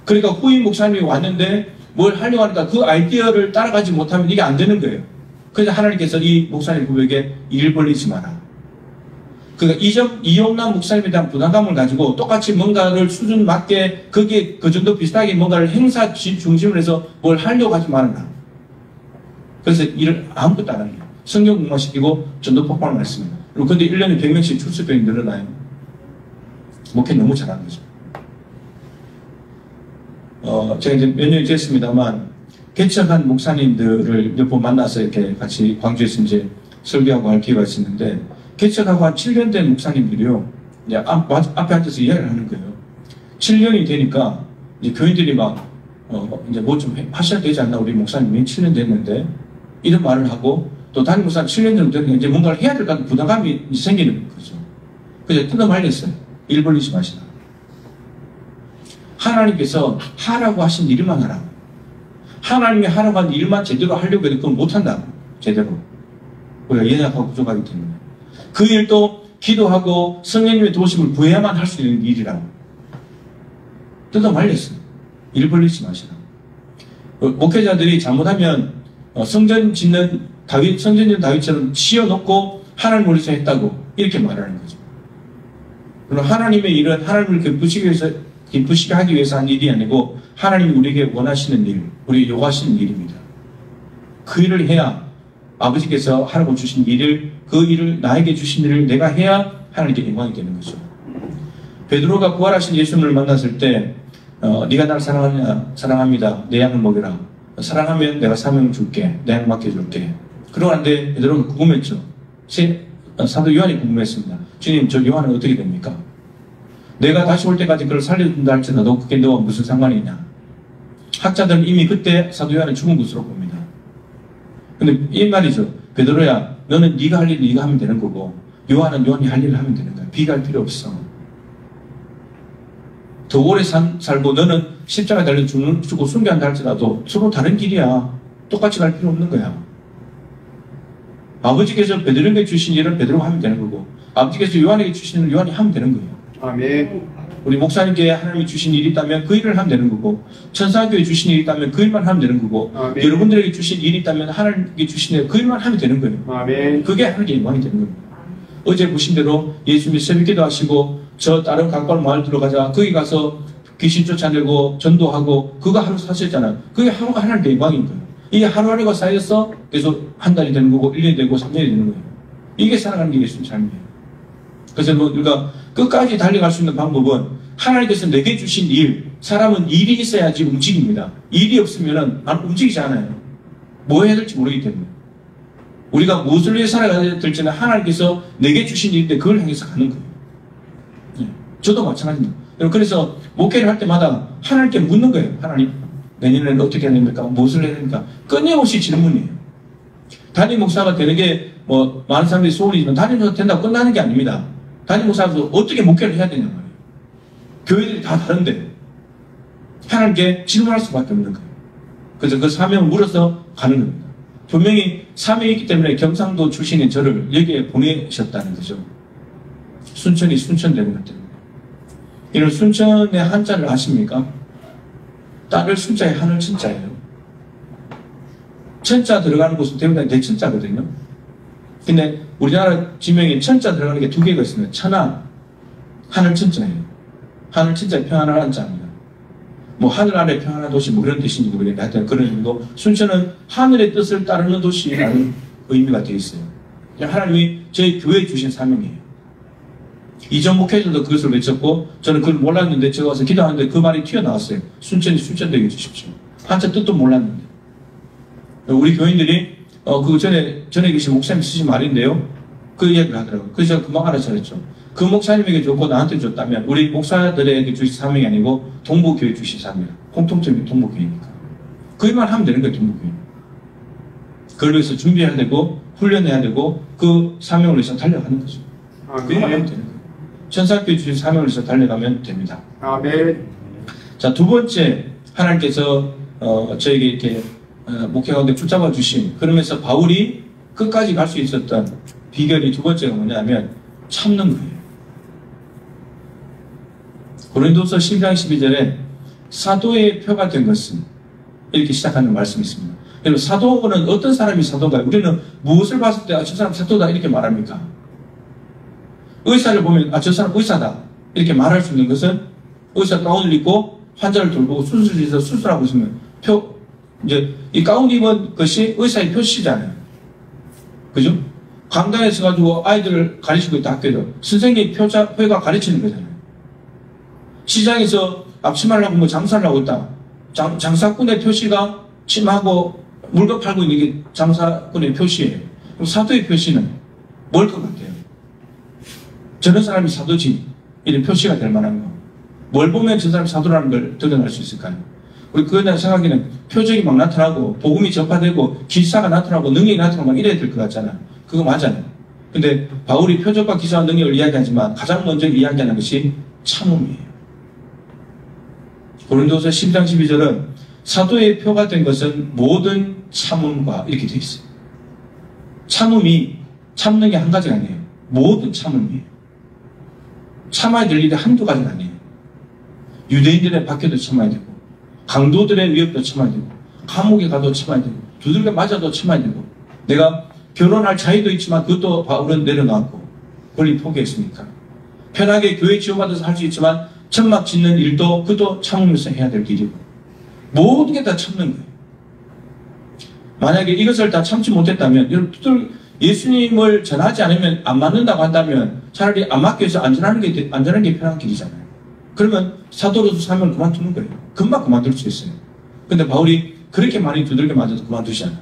그러니까 후임 목사님이 왔는데 뭘 하려고 하니까 그 아이디어를 따라가지 못하면 이게 안 되는 거예요. 그래서 하나님께서 이 목사님 부부에게 일 벌리지 마라. 그러니까 이용남 목사님에 대한 부담감을 가지고 똑같이 뭔가를 수준 맞게 거기에 그 정도 비슷하게 뭔가를 행사 중심으로 해서 뭘 하려고 하지 말아라. 그래서 일을 아무것도 안 하는 거예요. 성경 공부시키고 전도 폭발을 했습니다. 그런데 1년에 100명씩 출석병이 늘어나요. 목회 너무 잘하는 거죠. 제가 이제 몇 년이 됐습니다만, 개척한 목사님들을 몇 번 만나서 이렇게 같이 광주에서 이제 설교하고 할 기회가 있었는데, 개척하고 한 7년 된 목사님들이요, 이제 앞에 앉아서 이야기를 하는 거예요. 7년이 되니까, 이제 교인들이 막, 이제 뭐 좀 하셔야 되지 않나, 우리 목사님이 7년 됐는데, 이런 말을 하고, 또 담임 목사님 7년 정도 되니까 이제 뭔가를 해야 될 것 같은 부담감이 생기는 거죠. 그래서 뜯어 말렸어요. 일 벌리지 마시라. 하나님께서 하라고 하신 일만 하라고. 하나님이 하라고 한 일만 제대로 하려고 해도 그건 못한다고. 제대로. 우리가 연약하고 부족하기 때문에. 그 일도 기도하고 성령님의 도우심을 구해야만 할 수 있는 일이라고. 뜯어 말렸어요. 일 벌리지 마시라. 목회자들이 잘못하면 성전 짓는 다윗처럼 지어놓고 하나님 머리서 했다고 이렇게 말하는 거죠. 그럼 하나님의 일은 하나님을 기쁘시게 하기 위해서 한 일이 아니고 하나님이 우리에게 원하시는 일, 우리에게 요구하시는 일입니다. 그 일을 해야 아버지께서 하라고 주신 일을, 그 일을 나에게 주신 일을 내가 해야 하나님께 영광이 되는 거죠. 베드로가 부활하신 예수님을 만났을 때 네가 나를 사랑하느냐? 사랑합니다. 내 양을 먹여라. 사랑하면 내가 사명을 줄게. 내 양 맡겨줄게. 그러는데 베드로가 궁금했죠. 사도 요한이 궁금했습니다. 주님, 저 요한은 어떻게 됩니까? 내가 다시 올 때까지 그를 살려준다 할지라도 그게 너와 무슨 상관이 있냐? 학자들은 이미 그때 사도 요한은 죽은 것으로 봅니다. 근데 이 말이죠. 베드로야, 너는 네가 할 일을 네가 하면 되는 거고 요한은 요한이 할 일을 하면 되는 거야. 비교할 필요 없어. 더 오래 살고 너는 십자가에 달려 죽고 순교한다 할지라도 서로 다른 길이야. 똑같이 갈 필요 없는 거야. 아버지께서 베드로에게 주신 일을 베드로가 하면 되는 거고 아버지께서 요한에게 주신 일을 요한이 하면 되는 거예요. 아멘. 우리 목사님께 하나님이 주신 일이 있다면 그 일을 하면 되는 거고 천사교에 주신 일이 있다면 그 일만 하면 되는 거고 아멘. 여러분들에게 주신 일이 있다면 하나님께 주신 일 그 일만 하면 되는 거예요. 아멘. 그게 하나님께 영광이 되는 겁니다. 어제 보신 대로 예수님이 새벽기도 하시고 저 다른 각발 마을 들어가자 거기 가서 귀신 쫓아내고 전도하고 그거 하루 사셨잖아요. 그게 하루가 하나님께 영광인 거예요. 이게 하루하루가 쌓여서 계속 한 달이 되는 거고 1년이 되고 3년이 되는 거예요. 이게 살아가는 게 예수님 삶이에요. 그래서 우리가 끝까지 달려갈 수 있는 방법은 하나님께서 내게 주신 일, 사람은 일이 있어야지 움직입니다. 일이 없으면 움직이지 않아요. 뭐 해야 될지 모르기 때문에. 우리가 무엇을 위해 살아가야 될지는 하나님께서 내게 주신 일인데 그걸 향해서 가는 거예요. 저도 마찬가지입니다. 그래서 목회를 할 때마다 하나님께 묻는 거예요. 하나님, 내년에는 어떻게 해야 됩니까? 무엇을 해야 됩니까? 끊임없이 질문이에요. 담임 목사가 되는 게 많은 사람들이 소원이지만 담임 목사가 된다고 끝나는 게 아닙니다. 담임 목사가 어떻게 목회를 해야 되냐 말이에요. 교회들이 다 다른데 하나님께 질문할 수밖에 없는 거예요. 그래서 그 사명을 물어서 가는 겁니다. 분명히 사명이 있기 때문에 경상도 출신인 저를 여기에 보내셨다는 거죠. 순천이 순천되는 것 때문에. 이런 순천의 한자를 아십니까? 딸을 순자에 하늘 천자예요. 천자 들어가는 곳은 대부분 대천자거든요. 근데 우리나라 지명에 천자 들어가는 게 두 개가 있습니다. 천하, 하늘 천자예요. 하늘 천자에 평안을 한자입니다. 하늘 아래 평안한 도시 그런 뜻인지 모르겠는데 하여튼 그런 의미고 순천은 하늘의 뜻을 따르는 도시라는 의미가 되어 있어요. 하나님이 저희 교회에 주신 사명이에요. 이전 목회자도 그것을 외쳤고 저는 그걸 몰랐는데 제가 와서 기도하는데 그 말이 튀어나왔어요. 순천이 순천되게 해주십시오. 한자 뜻도 몰랐는데 우리 교인들이 그 전에 계신 목사님이 쓰신 말인데요. 그 이야기를 하더라고요. 그래서 제가 금방 알아차렸죠. 그 목사님에게 줬고 나한테 줬다면 우리 목사들에게 주신 사명이 아니고 동부교회 주신 사명이에요. 공통점이 동부교회니까. 그 일만 하면 되는 거예요. 동부교회. 그걸 위해서 준비해야 되고 훈련해야 되고 그 사명을 위해서 달려가는 거죠. 그것만 하면 되는 거예요. 천사교회 주신 사명을 위해서 달려가면 됩니다. 아멘. 자, 두 번째 하나님께서 저에게 이렇게 목회 가운데 붙잡아 주신 그러면서 바울이 끝까지 갈 수 있었던 비결이 두 번째가 뭐냐면 참는 거예요. 고린도서 12장 12절에 사도의 표가 된 것은 이렇게 시작하는 말씀이 있습니다. 여러분 사도는 어떤 사람이 사도인가요? 우리는 무엇을 봤을 때 저 사람 사도다 이렇게 말합니까? 의사를 보면 저 사람 의사다 이렇게 말할 수 있는 것은 의사 가운을 입고 환자를 돌보고 수술실에서 수술하고 있으면 이제 이 가운 입은 것이 의사의 표시잖아요. 그죠? 강당에 서가지고 아이들을 가르치고 있다 학교에서 선생님이 표가 가르치는 거잖아요. 시장에서 앞치마를 하고 장사를 하고 있다. 장사꾼의 표시가 치마하고 물건 팔고 있는 게 장사꾼의 표시예요. 그럼 사도의 표시는 뭘 것 같아요? 저런 사람이 사도지 이런 표시가 될 만한 거. 뭘 보면 저 사람이 사도라는 걸 드러낼 수 있을까요? 우리 그거에 대한 생각에는 표적이 막 나타나고 복음이 전파되고 기사가 나타나고 능력이 나타나고 막 이래야 될 것 같잖아요. 그거 맞아요. 근데 바울이 표적과 기사와 능력을 이야기하지만 가장 먼저 이야기하는 것이 참음이에요. 고린도서 10장 12절은 사도의 표가 된 것은 모든 참음과 이렇게 되어 있어요. 참음이 참는 게 한 가지가 아니에요. 모든 참음이에요. 참아야 될 일이 한두 가지가 아니에요. 유대인들의 박해도 참아야 되고 강도들의 위협도 참아야 되고 감옥에 가도 참아야 되고 두들겨 맞아도 참아야 되고 내가 결혼할 자유도 있지만 그것도 바울은 내려놓았고 권리 포기했으니까 편하게 교회 지원받아서 할 수 있지만 천막 짓는 일도 그것도 참으면서 해야 될 길이고 모든 게 다 참는 거예요. 만약에 이것을 다 참지 못했다면 여러분들 예수님을 전하지 않으면 안 맞는다고 한다면 차라리 안 맞기 위해서 안전한 게 편한 길이잖아요. 그러면 사도로서 사명을 그만두는 거예요. 금방 그만둘 수 있어요. 근데 바울이 그렇게 많이 두들겨 맞아도 그만두잖아요.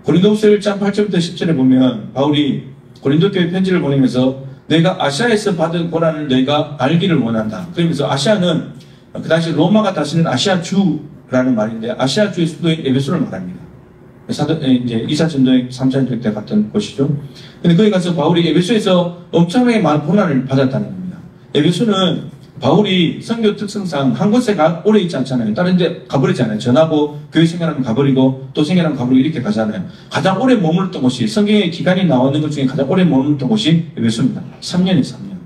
고린도후서 1장 8절부터 10절에 보면 바울이 고린도 교회 편지를 보내면서 내가 아시아에서 받은 고난을 너희가 알기를 원한다. 그러면서 아시아는 그 당시 로마가 다스리는 아시아 주라는 말인데 아시아 주의 수도인 에베소를 말합니다. 이제 2차 전도행, 3차 전도행 때 갔던 곳이죠. 근데 거기 가서 바울이 에베소에서 엄청나게 많은 고난을 받았다는 겁니다. 에베소는 바울이 선교 특성상 한 곳에 오래 있지 않잖아요. 다른 데 가버리잖아요. 전하고 교회 생활하면 가버리고 또 생활하면 가버리고 이렇게 가잖아요. 가장 오래 머물렀던 곳이 성경의 기간이 나오는 것 중에 가장 오래 머물렀던 곳이 에베소입니다. 3년이에요. 3년.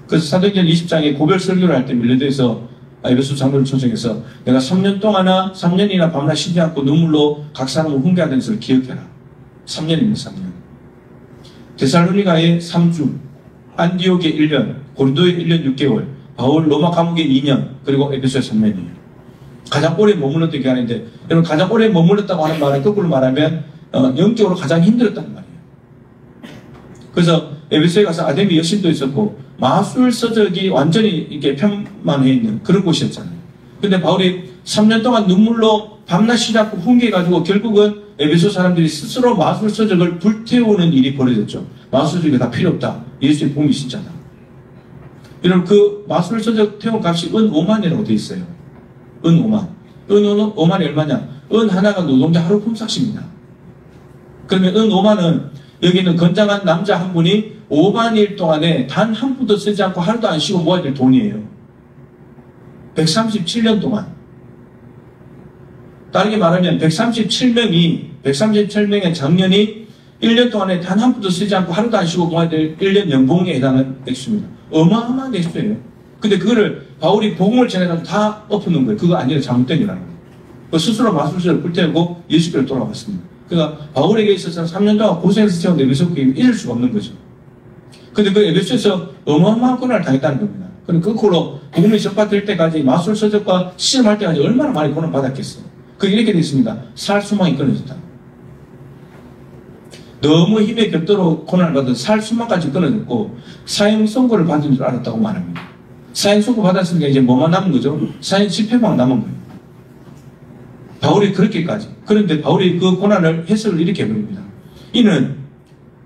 그래서 사도행전 20장에 고별 설교를 할 때 밀레도에서 에베소 장로를 초청해서 내가 3년이나 밤낮 쉬지 않고 눈물로 각 사람을 훈계하던 것을 기억해라. 3년입니다. 3년. 데살로니가에 3주, 안디옥에 1년, 고린도에 1년 6개월, 바울 로마 감옥에 2년, 그리고 에베소에 3년이에요. 가장 오래 머물렀던 기간인데 여러분 가장 오래 머물렀다고 하는 말은 거꾸로 말하면 영적으로 가장 힘들었다는 말이에요. 그래서 에베소에 가서 아데미 여신도 있었고 마술 서적이 완전히 이렇게 편만해 있는 그런 곳이었잖아요. 근데 바울이 3년 동안 눈물로 밤낮 쉬지 않고 훈계해가지고 결국은 에베소 사람들이 스스로 마술 서적을 불태우는 일이 벌어졌죠. 마술 서적이 다 필요 없다. 예수의 복음이 진짜다. 여러분 그 마술 서적 태운 값이 은 5만이라고 되어 있어요. 은 5만. 은 5만이 얼마냐? 은 하나가 노동자 하루 품삯입니다. 그러면 은 5만은 여기는 건장한 남자 한 분이 5만일 동안에 단 한 푼도 쓰지 않고 하루도 안 쉬고 모아야 될 돈이에요. 137년 동안. 다르게 말하면 137명의 장년이 1년 동안에 단 한 푼도 쓰지 않고 하루도 안 쉬고 모아야 될 1년 연봉에 해당하는 액수입니다. 어마어마한 액수예요. 근데 그거를 바울이 복음을 전해가지고 다 엎어놓은 거예요. 그거 아니라 잘못된 일이라는 거예요. 스스로 마술사를 불태우고 예수께로 돌아왔습니다. 그러니까 바울에게 있어서는 3년 동안 고생해서 채운 에베소 교회는 잊을 수가 없는 거죠. 근데 그 에베소에서 어마어마한 고난을 당했다는 겁니다. 그럼 거꾸로 복음이 전파될 때까지 마술 서적과 시험할 때까지 얼마나 많이 고난 받았겠어요. 그게 이렇게 되어 있습니다. 살 수망이 끊어졌다. 너무 힘의 격도로 고난을 받은 살 수망까지 끊어졌고 사형 선고를 받은 줄 알았다고 말합니다. 사형 선고 받았으니까 이제 뭐만 남은 거죠? 사형 집회만 남은 거예요. 바울이 그렇게까지. 그런데 바울이 그 고난을 해석을 이렇게 해버립니다. 이는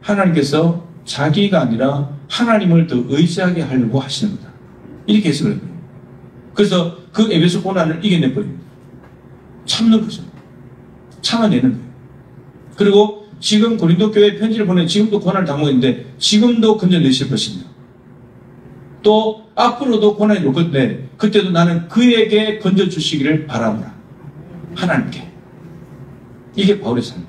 하나님께서 자기가 아니라 하나님을 더 의지하게 하려고 하시는 거다. 이렇게 해석을 해버립니다. 그래서 그 에베소 고난을 이겨내버립니다. 참는 거죠. 참아내는 거예요. 그리고 지금 고린도 교회에 편지를 보내 지금도 고난을 당하고 있는데 지금도 건져내실 것입니다. 또 앞으로도 고난이 올 건데 그때도 나는 그에게 건져주시기를 바라노라. 하나님께. 이게 바울의 삶.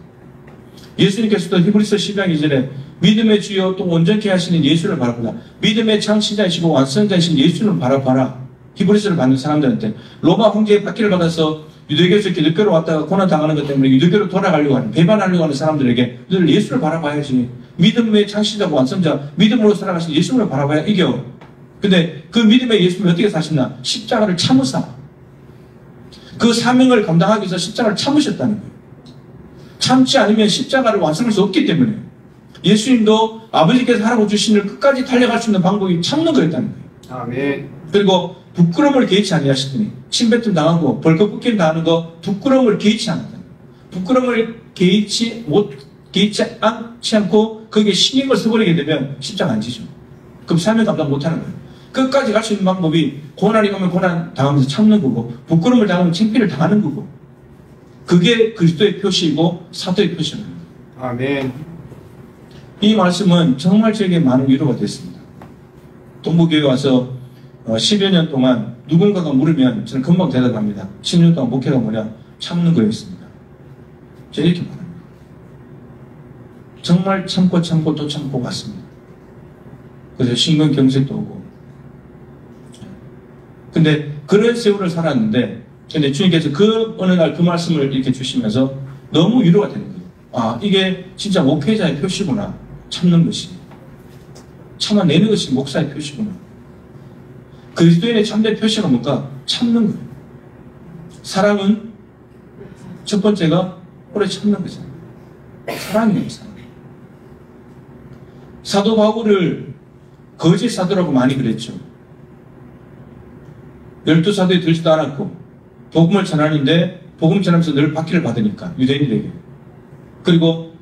예수님께서도 히브리서 12장 2절에 믿음의 주여 또 온전케 하시는 예수를 바라보라. 믿음의 창시자이시고 완성자이신 예수를 바라봐라. 히브리서를 받는 사람들한테 로마 황제의 박해를 받아서 유대교에서 기독교로 왔다가 고난 당하는 것 때문에 유대교로 돌아가려고 하는 배반하려고 하는 사람들에게 늘 예수를 바라봐야지. 믿음의 창시자고 완성자 믿음으로 살아가신 예수를 바라봐야 이겨. 근데 그 믿음의 예수님이 어떻게 사셨나? 십자가를 참으사. 그 사명을 감당하기 위해서 십자가를 참으셨다는 거예요. 참지 않으면 십자가를 완성할 수 없기 때문에 예수님도 아버지께서 하라고 주신 일 끝까지 달려갈 수 있는 방법이 참는 거였다는 거예요. 아멘. 그리고 부끄러움을 개의치 아니하시더니 침뱉음 당하고 벌컥 꺾임 당하는 거 부끄러움을 개의치 않았다. 부끄러움을 개의치 않지 않고 거기에 신경을 써버리게 되면 십자가 안 지죠. 그럼 사명 감당 못하는 거예요. 끝까지 갈 수 있는 방법이 고난이 오면 고난 당하면서 참는 거고 부끄러움을 당하면 창피를 당하는 거고 그게 그리스도의 표시이고 사도의 표시입니다. 아멘. 이 말씀은 정말 저에게 많은 위로가 됐습니다. 동부교회 와서 10여 년 동안 누군가가 물으면 저는 금방 대답합니다. 10년 동안 목회가 뭐냐? 참는 거였습니다. 저는 이렇게 말합니다. 정말 참고 또 참고 갔습니다. 그래서 신경경색도 오고 근데 그런 세월을 살았는데 근데 주님께서 그 어느 날 그 말씀을 이렇게 주시면서 너무 위로가 되는 거예요. 아, 이게 진짜 목회자의 표시구나. 참는 것이. 참아내는 것이 목사의 표시구나. 그리스도인의 참된 표시가 뭔가? 참는 거예요. 사랑은 첫 번째가 오래 참는 거잖아요. 사랑이에요, 사랑. 사도 바울을 거짓 사도라고 많이 그랬죠. 12사도에 들지도 않았고 복음을 전하는데 복음 전하면서 늘 박해를 받으니까 유대인들에게. 그리고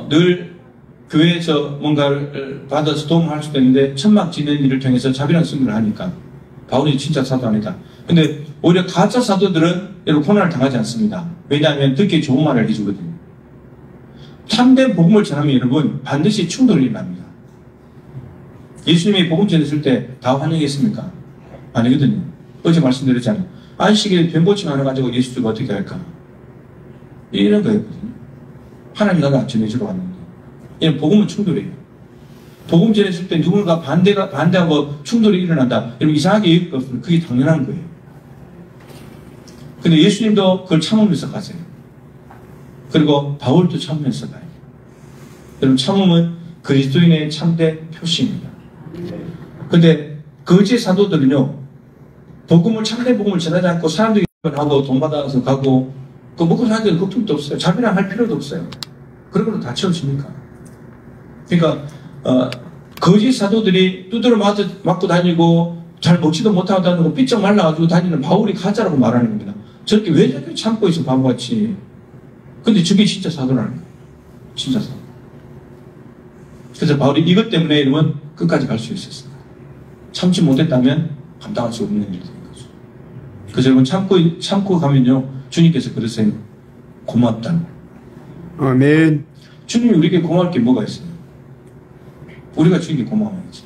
늘 교회에서 뭔가를 받아서 도움할 수도 있는데 천막 짓는 일을 통해서 자비랑 승부를 하니까 바울이 진짜 사도 아니다. 근데 오히려 가짜 사도들은 여러분 고난을 당하지 않습니다. 왜냐하면 듣기 좋은 말을 해주거든요. 참된 복음을 전하면 여러분 반드시 충돌이 납니다. 예수님이 복음 전했을 때 다 환영했습니까? 아니거든요. 어제 말씀드렸잖아요. 안식일에 변고침 하나 가지고 예수가 어떻게 할까? 이런 거였거든요. 하나님 나라 전해주러 왔는데. 이런 복음은 충돌이에요. 복음 전했을 때 누군가 반대하고 충돌이 일어난다. 여러분 이상하게 얘기할 거 없으면 그게 당연한 거예요. 근데 예수님도 그걸 참으면서 가세요. 그리고 바울도 참으면서 가요. 여러분 참음은 그리스도인의 참된 표시입니다. 근데 거짓 사도들은요, 복음을 참된 복음을 전하지 않고 사람들이 하고 돈 받아서 가고 그 먹고 사는 데는 걱정도 없어요. 자비랑 할 필요도 없어요. 그런 걸로 다 채워집니까? 그러니까 거짓 사도들이 두드러 맞고 다니고 잘 먹지도 못하고 다니고 삐쩍 말라가지고 다니는 바울이 가짜라고 말하는 겁니다. 저렇게 왜 저렇게 참고 있어 바보같이. 근데 저게 진짜 사도라는 거예요. 진짜 사도. 그래서 바울이 이것 때문에 이러면 끝까지 갈 수 있었어요. 참지 못했다면 감당할 수 없는 일이 된 거죠. 그래서 여러분 참고 가면요 주님께서 그러세요. 고맙다. 아멘. 주님이 우리에게 고마울 게 뭐가 있어요? 우리가 주님께 고마워야지.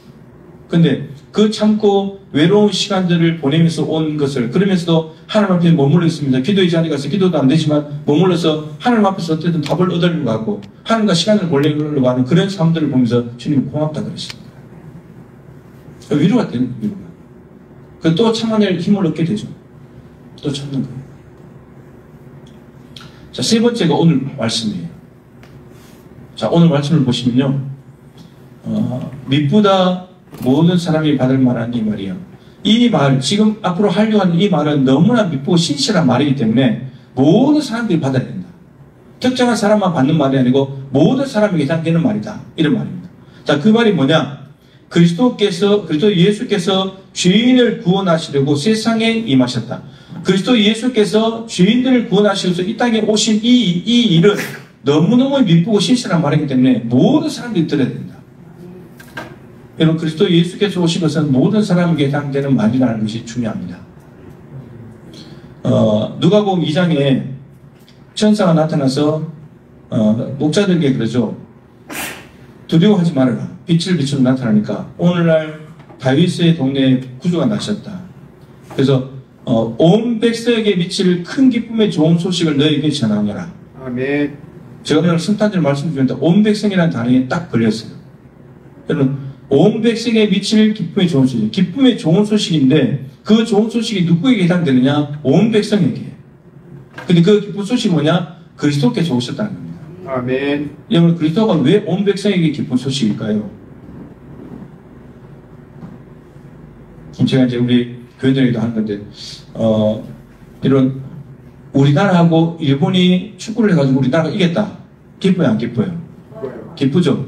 근데 그 참고 외로운 시간들을 보내면서 온 것을 그러면서도 하나님 앞에 머물러 있습니다. 기도의 자리에 가서 기도도 안 되지만 머물러서 하나님 앞에서 어쨌든 답을 얻으려고 하고 하나님과 시간을 보내려고 하는 그런 삶들을 보면서 주님이 고맙다 그랬습니다. 위로가 되는 위로가. 또 참아낼 힘을 얻게 되죠. 또 참는 거예요. 자, 세 번째가 오늘 말씀이에요. 자, 오늘 말씀을 보시면요. 미쁘다 모든 사람이 받을 만한 이 말이에요. 이 말, 지금 앞으로 하려고 하는 이 말은 너무나 미쁘고 신실한 말이기 때문에 모든 사람들이 받아야 된다. 특정한 사람만 받는 말이 아니고 모든 사람에게 해당되는 말이다. 이런 말입니다. 자, 그 말이 뭐냐? 그리스도 예수께서 죄인을 구원하시려고 세상에 임하셨다. 그리스도 예수께서 죄인들을 구원하시려서 이 땅에 오신 이 일은 너무너무 미쁘고 신실한 말이기 때문에 모든 사람들이 들어야 된다. 여러분, 그리스도 예수께서 오신 것은 모든 사람에게 해당되는 말이라는 것이 중요합니다. 누가복음 2장에 천사가 나타나서 목자들에게 그러죠. 두려워하지 말아라. 빛을 비추고 나타나니까 오늘날 다윗의 동네에 구주가 나셨다. 그래서 온 백성에게 미칠 큰 기쁨의 좋은 소식을 너에게 전하노라. 아멘. 제가 오늘 성탄절 말씀드렸는데 온 백성이라는 단어에 딱 걸렸어요. 여러분, 온 백성에 미칠 기쁨의 좋은 소식. 기쁨의 좋은 소식인데 그 좋은 소식이 누구에게 해당되느냐? 온 백성에게. 근데 그 기쁜 소식이 뭐냐? 그리스도께서 오셨다는 겁니다. 아멘. 여러분, 그리스도가 왜 온 백성에게 기쁜 소식일까요? 제가 이제 우리 교회들에게도 하는 건데, 이런 우리나라하고 일본이 축구를 해가지고 우리나라가 이겼다. 기뻐요, 안 기뻐요? 기쁘죠?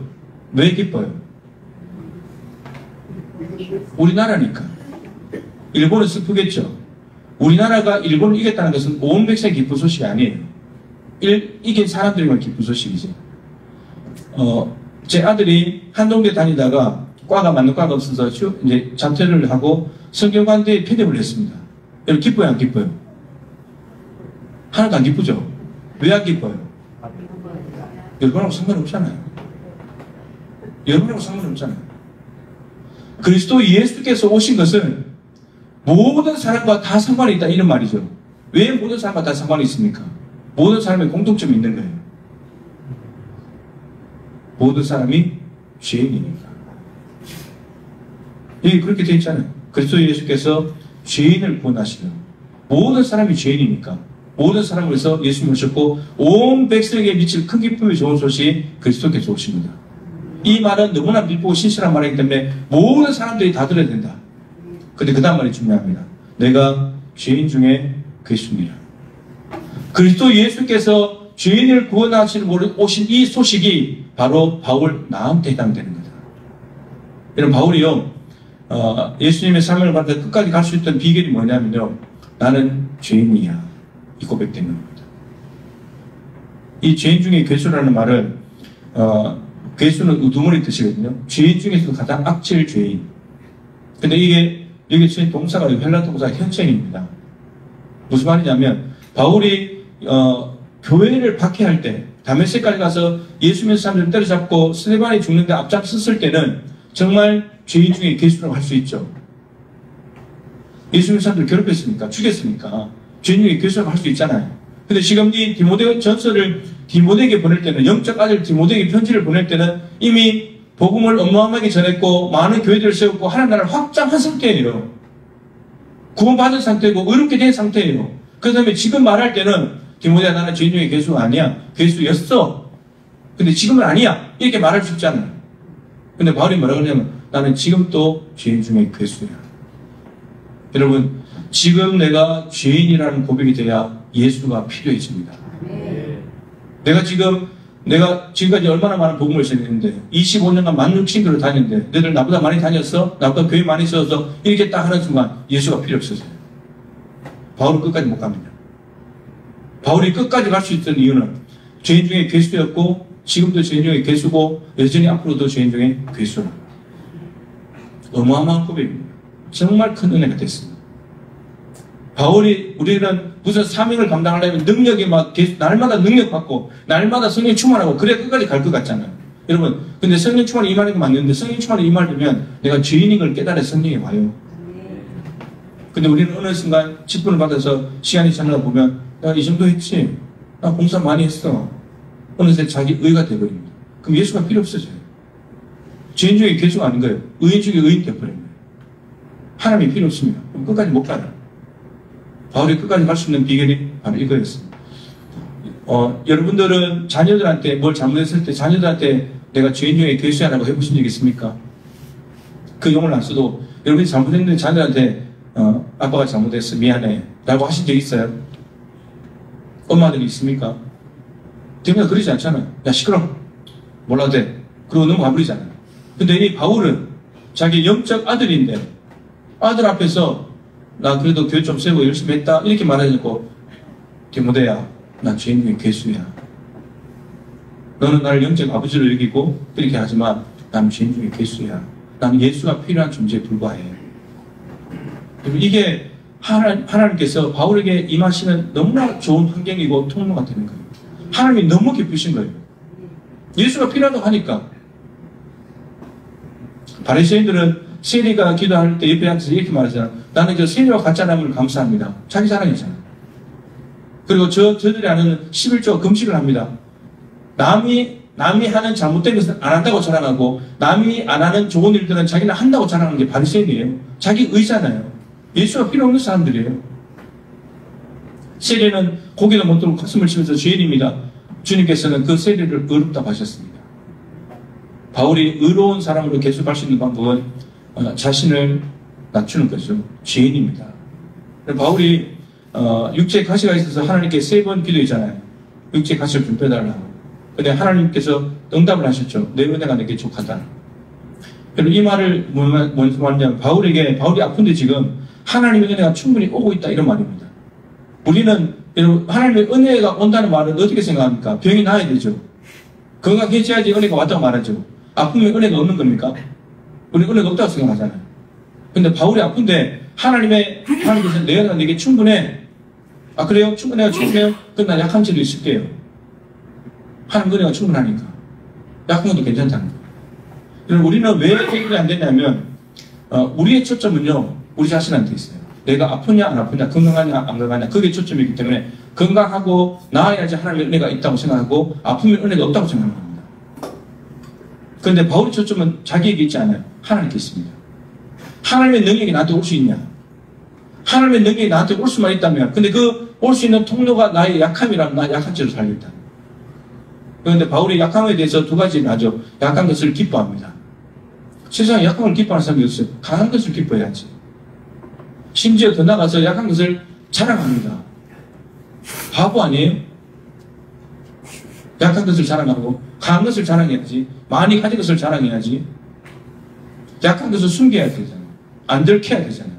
왜 기뻐요? 우리나라니까. 일본은 슬프겠죠. 우리나라가 일본을 이겼다는 것은 온 백성의 기쁜 소식이 아니에요. 이긴 사람들만 기쁜 소식이지. 제 아들이 한동대 다니다가 과가 맞는 과가 없어서 이제 자퇴를 하고 성균관대에 편입을 했습니다. 여러분, 기뻐요, 안 기뻐요? 하나도 안 기쁘죠? 왜 안 기뻐요? 여러분하고 상관없잖아요. 여러분하고 상관없잖아요. 그리스도 예수께서 오신 것은 모든 사람과 다 상관이 있다, 이런 말이죠. 왜 모든 사람과 다 상관이 있습니까? 모든 사람의 공통점이 있는 거예요. 모든 사람이 죄인이니까. 여기 그렇게 되어 있잖아요. 그리스도 예수께서 죄인을 구원하시려 모든 사람이 죄인이니까 모든 사람을 위해서 예수님을 오셨고 온 백성에게 미칠 큰 기쁨이 좋은 소식이 그리스도께서 오십니다. 이 말은 너무나 믿고 신실한 말이기 때문에 모든 사람들이 다 들어야 된다. 근데 그 다음 말이 중요합니다. 내가 죄인 중에 괴수니라. 그리스도 예수께서 죄인을 구원하시는 오신 이 소식이 바로 바울 나한테 해당되는 거다. 이런 바울이요, 예수님의 삶을 받아 끝까지 갈 수 있던 비결이 뭐냐면요, 나는 죄인이야. 이 고백되는 겁니다. 이 죄인 중에 괴수라는 말은, 괴수는 우두머리 뜻이거든요. 죄인 중에서도 가장 악질 죄인. 근데 이게, 여기 쓰인 동사가 헬라 동사 현체입니다. 무슨 말이냐면, 바울이, 교회를 박해할 때, 다메섹까지 가서 예수 믿는 사람들을 때려잡고 스데반이 죽는데 앞장섰을 때는 정말 죄인 중에 괴수라고 할 수 있죠. 예수 믿는 사람들을 괴롭혔으니까, 죽였으니까, 죄인 중에 괴수라고 할 수 있잖아요. 근데 지금 이 디모데 전서를 디모데에게 보낼 때는, 영적 아들 디모데에게 편지를 보낼 때는 이미 복음을 어마어마하게 전했고, 많은 교회들을 세웠고, 하나님 나라를 확장한 상태예요. 구원받은 상태고, 의롭게 된 상태예요. 그 다음에 지금 말할 때는, 디모데야, 나는 죄인 중에 괴수가 아니야. 괴수였어. 근데 지금은 아니야. 이렇게 말할 수 있잖아요. 근데 바울이 뭐라고 하냐면, 나는 지금도 죄인 중에 괴수야. 여러분, 지금 내가 죄인이라는 고백이 돼야 예수가 필요해집니다. 내가 지금까지 얼마나 많은 복음을 전했는데, 25년간 16,000교를 다녔는데, 너희들 나보다 많이 다녔어? 나보다 교회 많이 세워서 이렇게 딱 하는 순간 예수가 필요 없어져요. 바울은 끝까지 못 갑니다. 바울이 끝까지 갈 수 있던 이유는 죄인 중에 괴수였고, 지금도 죄인 중에 괴수고, 여전히 앞으로도 죄인 중에 괴수라. 어마어마한 고백입니다. 정말 큰 은혜가 됐습니다. 바울이, 우리는 무슨 사명을 감당하려면 능력이 막 날마다 능력받고 날마다 성령 충만하고 그래야 끝까지 갈 것 같잖아요. 여러분, 근데 성령 충만이 임하는 건 맞는데 성령 충만이 임하려면 내가 죄인인 걸 깨달아 성령이 와요. 근데 우리는 어느 순간 직분을 받아서 시간이 지나다 보면 야, 이 정도 했지? 나 봉사 많이 했어. 어느새 자기 의가 되어버립니다. 그럼 예수가 필요 없어져요. 죄인 중에 괴수가 아닌 거예요. 의인 중에 의인 되어버립니다. 하나님이 필요 없습니다. 그럼 끝까지 못 가요. 바울이 끝까지 갈 수 있는 비결이 바로 이거였습니다. 여러분들은 자녀들한테 뭘 잘못했을 때 자녀들한테 내가 죄인 중에 괴수야라고 해보신 적 있습니까? 그 용어를 안 써도 여러분이 잘못했는데 자녀들한테 아빠가 잘못했어 미안해 라고 하신 적 있어요? 엄마들이 있습니까? 대부분 그러지 않잖아요. 야 시끄러워 몰라도 돼. 그러고 넘어가버리잖아요. 근데 이 바울은 자기 영적 아들인데 아들 앞에서 나 그래도 교회 좀 세우고 열심히 했다 이렇게 말해놓고 디모데야 난 죄인 중에 괴수야. 너는 나를 영적 아버지로 여기고 그렇게 하지만 나는 죄인 중에 괴수야. 나는 예수가 필요한 존재에 불과해. 이게 하나님께서 바울에게 임하시는 너무나 좋은 환경이고 통로가 되는 거예요. 하나님이 너무 기쁘신 거예요. 예수가 필요하다고 하니까. 바리새인들은 세리가 기도할 때 옆에 앉아서 이렇게 말하잖아. 나는 저 세리와 같지 않음을 감사합니다. 자기 자랑이잖아. 그리고 저들이 하는 11조 금식을 합니다. 남이 하는 잘못된 것을 안 한다고 자랑하고 남이 안 하는 좋은 일들은 자기는 한다고 자랑하는 게 바리새인이에요. 자기 의잖아요. 예수가 필요 없는 사람들이에요. 세리는 고개도 못 들고 가슴을 치면서 죄인입니다. 주님께서는 그 세리를 의롭다고 하셨습니다. 바울이 의로운 사람으로 계속할 수 있는 방법은 자신을 낮추는 거죠. 죄인입니다. 바울이 육체의 가시가 있어서 하나님께 3번 기도했잖아요. 육체의 가시를 좀 빼달라고. 근데 하나님께서 응답을 하셨죠. 내 은혜가 내게 족하다. 이 말을 뭔 말이냐면 바울이 아픈데 지금 하나님의 은혜가 충분히 오고 있다 이런 말입니다. 우리는 하나님의 은혜가 온다는 말은 어떻게 생각합니까? 병이 나아야 되죠. 건강해져야지 은혜가 왔다고 말하죠. 아프면 은혜가 없는 겁니까? 우리는 은혜가 없다고 생각하잖아요. 근데 바울이 아픈데 하나님께서 내 은혜가 내게 충분해. 아 그래요? 충분해요? 그럼 난 약한 채도 있을게요. 하나님 은혜가 충분하니까. 약한 것도 괜찮다는 거예요. 그럼 우리는 왜 해결이 안 되냐면 우리의 초점은요. 우리 자신한테 있어요. 내가 아프냐 안 아프냐 건강하냐 안 건강하냐 그게 초점이기 때문에 건강하고 나아야지 하나님의 은혜가 있다고 생각하고 아프면 은혜가 없다고 생각합니다. 그런데 바울의 초점은 자기에게 있지 않아요. 하나님께 있습니다. 하나님의 능력이 나한테 올 수 있냐? 하나님의 능력이 나한테 올 수만 있다면, 근데 그 올 수 있는 통로가 나의 약함이라면 나 약한 채로 살겠다. 그런데 바울이 약함에 대해서 두 가지를 하죠. 약한 것을 기뻐합니다. 세상에 약함을 기뻐하는 사람이 없어요. 강한 것을 기뻐해야지. 심지어 더 나가서 약한 것을 자랑합니다. 바보 아니에요? 약한 것을 자랑하고 강한 것을 자랑해야지. 많이 가진 것을 자랑해야지. 약한 것을 숨겨야 되잖아요. 안 들켜야 되잖아요.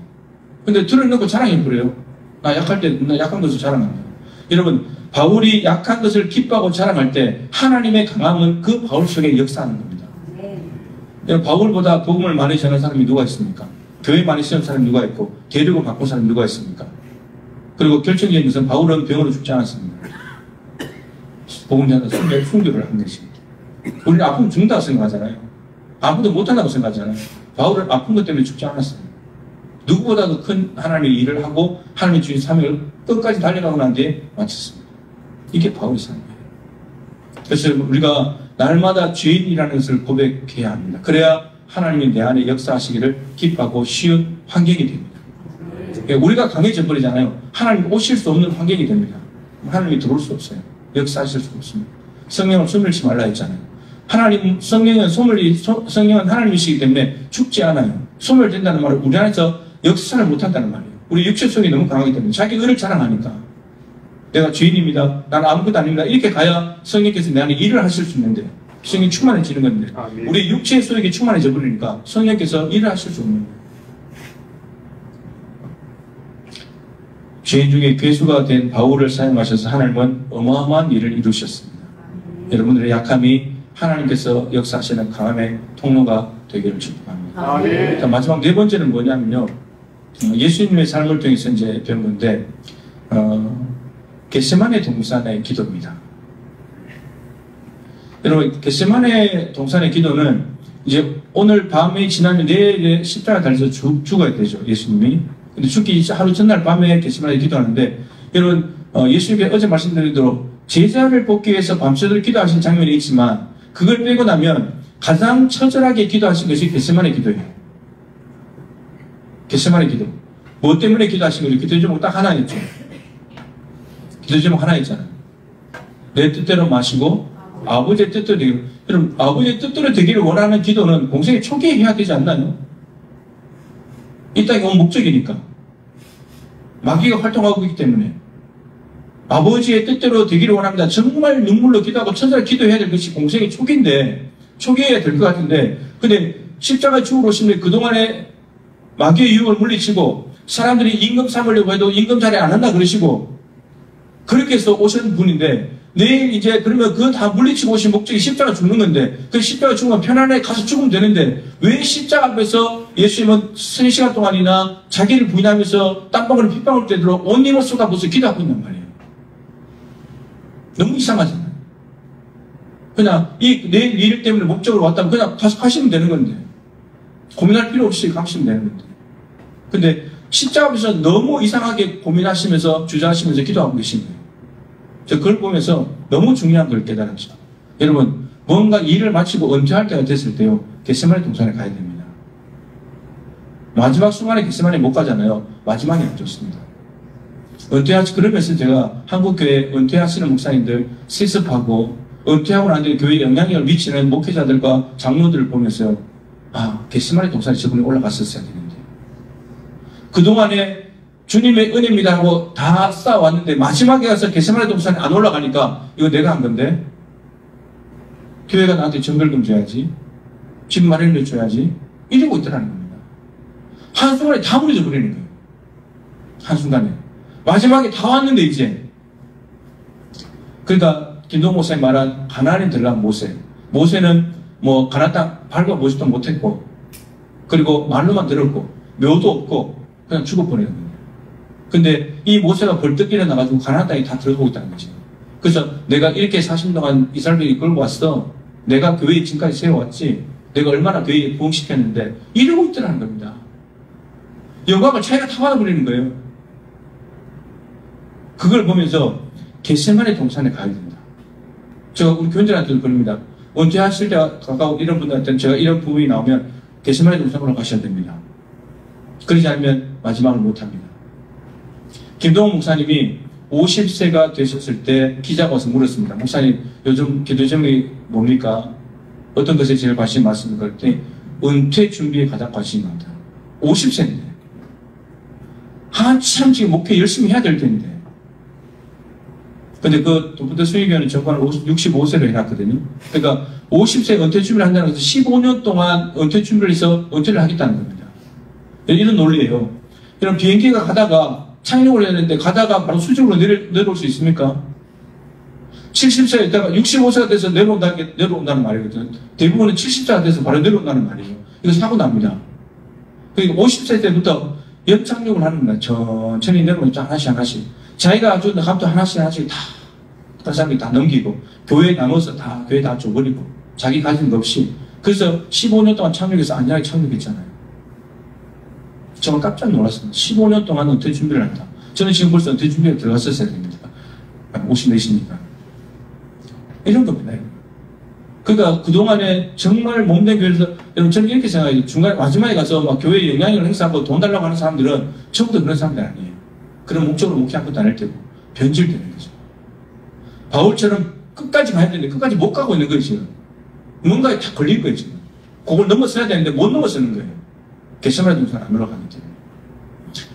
근데 들어놓고 자랑해버려요. 나 약할 때 나 약한 것을 자랑한다. 여러분, 바울이 약한 것을 기뻐하고 자랑할 때 하나님의 강함은 그 바울 속에 역사하는 겁니다. 여러분, 바울보다 복음을 많이 전한 사람이 누가 있습니까? 교회 많이 세운 사람이 누가 있고 대륙을 바꾼 사람이 누가 있습니까? 그리고 결정적인 것은 바울은 병으로 죽지 않았습니다. 복음 전하다 순교를 한 것입니다. 우리는 아프면 죽는다고 생각하잖아요. 아무도 못한다고 생각하잖아요. 바울은 아픈 것 때문에 죽지 않았어요. 누구보다도 큰 하나님의 일을 하고 하나님의 주인 사명을 끝까지 달려가고 난 뒤에 마쳤습니다. 이게 바울의 삶이에요. 그래서 우리가 날마다 죄인이라는 것을 고백해야 합니다. 그래야 하나님이 내 안에 역사하시기를 기뻐하고 쉬운 환경이 됩니다. 우리가 강해져 버리잖아요. 하나님 오실 수 없는 환경이 됩니다. 하나님이 들어올 수 없어요. 역사하실 수 없습니다. 성령을 소멸치 말라 했잖아요. 성령은 하나님이시기 때문에 죽지 않아요. 소멸된다는 말은 우리 안에서 역사를 못한다는 말이에요. 우리 육체 속이 너무 강하기 때문에 자기 의를 자랑하니까 내가 죄인입니다. 나는 아무것도 아닙니다. 이렇게 가야 성령께서 내 안에 일을 하실 수 있는데 성령이 충만해지는 건데 우리 육체의 속이 충만해져 버리니까 성령께서 일을 하실 수 없는 거예요. 죄인 중에 괴수가 된 바울을 사용하셔서 하나님은 어마어마한 일을 이루셨습니다. 여러분들의 약함이 하나님께서 역사하시는 강함의 통로가 되기를 축복합니다. 자, 마지막 네 번째는 뭐냐면요. 예수님의 삶을 통해서 이제 배운 건데, 겟세마네 동산의 기도입니다. 여러분, 겟세마네 동산의 기도는 이제 오늘 밤이 지나면 내일 십자가 달려서 죽어야 되죠. 예수님이. 근데 죽기 하루 전날 밤에 겟세마네 기도하는데, 여러분, 예수님께 어제 말씀드린 대로 제자를 뽑기 위해서 밤새도록 기도하신 장면이 있지만, 그걸 빼고 나면 가장 처절하게 기도하신 것이 겟세마네 기도예요. 겟세마네 기도. 뭐 때문에 기도하신 거죠? 기도 제목 딱 하나 있죠. 기도 제목 하나 있잖아요. 내 뜻대로 마시고 아버지의 뜻대로 되기를. 여러분, 아버지의 뜻대로 되기를 원하는 기도는 공생의 초기에 해야 되지 않나요? 이 땅에 온 목적이니까. 마귀가 활동하고 있기 때문에. 아버지의 뜻대로 되기를 원합니다. 정말 눈물로 기도하고 천사를 기도해야 될 것이 공생의 초기인데, 초기해야 될 것 같은데, 근데 십자가 죽으러 오시면 그동안에 마귀의 유혹을 물리치고, 사람들이 임금 삼으려고 해도 임금 자리 안 한다 그러시고, 그렇게 해서 오신 분인데, 내일 이제 그러면 그거 다 물리치고 오신 목적이 십자가 죽는 건데, 그 십자가 죽으면 편안하게 가서 죽으면 되는데, 왜 십자가 앞에서 예수님은 3시간 동안이나 자기를 부인하면서 땀방울 핏방울 때도록 온 힘을 쏟아부어서 기도하고 있단 말이에요. 너무 이상하잖아요. 그냥 내일 일 때문에 목적으로 왔다면 그냥 가서 가시면 되는 건데, 고민할 필요 없이 가시면 되는 건데. 근데 십자가 앞에서 너무 이상하게 고민하시면서 주저하시면서 기도하고 계신 거예요. 저 그걸 보면서 너무 중요한 걸 깨달았죠. 여러분, 뭔가 일을 마치고 은퇴할 때가 됐을 때요, 겟세마네 동산에 가야 됩니다. 마지막 순간에 겟세마네 못 가잖아요. 마지막이 안 좋습니다. 그러면서 제가 한국교회 은퇴하시는 목사님들 실습하고, 은퇴하고 난 뒤에 교회에 영향력을 미치는 목회자들과 장로들을 보면서, 겟세마네 동산에 저분이 올라갔었어야 되는데. 그동안에 주님의 은혜입니다 하고 다 쌓아왔는데, 마지막에 가서 겟세마네 동산에 안 올라가니까, 이거 내가 한 건데, 교회가 나한테 정결금 줘야지, 집 마련해 줘야지, 이러고 있더라는 겁니다. 한순간에 다 무너져 버리는 거예요. 한순간에. 마지막에 다 왔는데 이제. 그러니까 김동호 목사님 말한 가나안에 들어간 모세. 모세는 뭐 가나안 땅 밟아보지도 못했고, 그리고 말로만 들었고 묘도 없고 그냥 죽어버리는 거예요. 근데 이 모세가 벌떡 일어나가지고 가나안 땅에 다 들어가고 있다는 거죠. 그래서 내가 이렇게 40년 동안 이스라엘을 이끌고 왔어. 내가 교회에 지금까지 세워왔지. 내가 얼마나 교회에 부흥시켰는데 이러고 있더라는 겁니다. 영광을 차이가 다 받아버리는 거예요. 그걸 보면서 겟세마네 동산에 가야 된다. 제가 우리 교인들한테도 그럽니다. 은퇴하실 때가 가까운 이런 분들한테는 제가 이런 부분이 나오면 겟세마네 동산으로 가셔야 됩니다. 그러지 않으면 마지막을 못합니다. 김동훈 목사님이 50세가 되셨을 때 기자가 와서 물었습니다. 목사님, 요즘 기도 제목이 뭡니까? 어떤 것에 제일 관심이 많습니까? 그랬더니 은퇴 준비에 가장 관심이 많다. 50세인데. 한참 지금 목회 열심히 해야 될 텐데. 근데 그 도부터 수의교회는 정관을 65세로 해놨거든요. 그러니까 50세 은퇴 준비를 한다는 것은 15년 동안 은퇴 준비를 해서 은퇴를 하겠다는 겁니다. 이런 논리예요. 이런 비행기가 가다가 착륙을 해야 되는데 가다가 바로 수직으로 내려올 수 있습니까? 70세가 있다가 65세가 돼서 내려온다는 말이거든요. 대부분은 70세가 돼서 바로 내려온다는 말이에요. 이거 사고 납니다. 그러니까 50세 때부터 연착륙을 하는 겁니다. 천천히 내려오면서 하나씩. 자기가 아주 감도 하나씩 다, 다른 사람이 다 넘기고, 교회에 남아서 다, 교회 다 줘버리고, 자기 가진 거 없이. 그래서 15년 동안 착륙해서 안전하게 착륙했잖아요. 정말 깜짝 놀랐습니다. 15년 동안 은퇴 준비를 한다. 저는 지금 벌써 은퇴 준비에 들어갔었어야 됩니다. 54시니까. 이런 겁니다. 그러니까 그동안에 정말 몸된 교회에서, 여러분 저는 이렇게 생각해요. 중간에, 마지막에 가서 막 교회에 영향력을 행사하고 돈 달라고 하는 사람들은 처음부터 그런 사람들 아니에요. 그런 목적으로 목회한 것도 아닐 테고, 변질되는 거죠. 바울처럼 끝까지 가야 되는데 끝까지 못 가고 있는 거예요, 지금. 뭔가에 다 걸린 거예요, 지금. 그걸 넘어서야 되는데 못 넘어서는 거예요. 겟세마네 동산을 안 올라가기 때문에.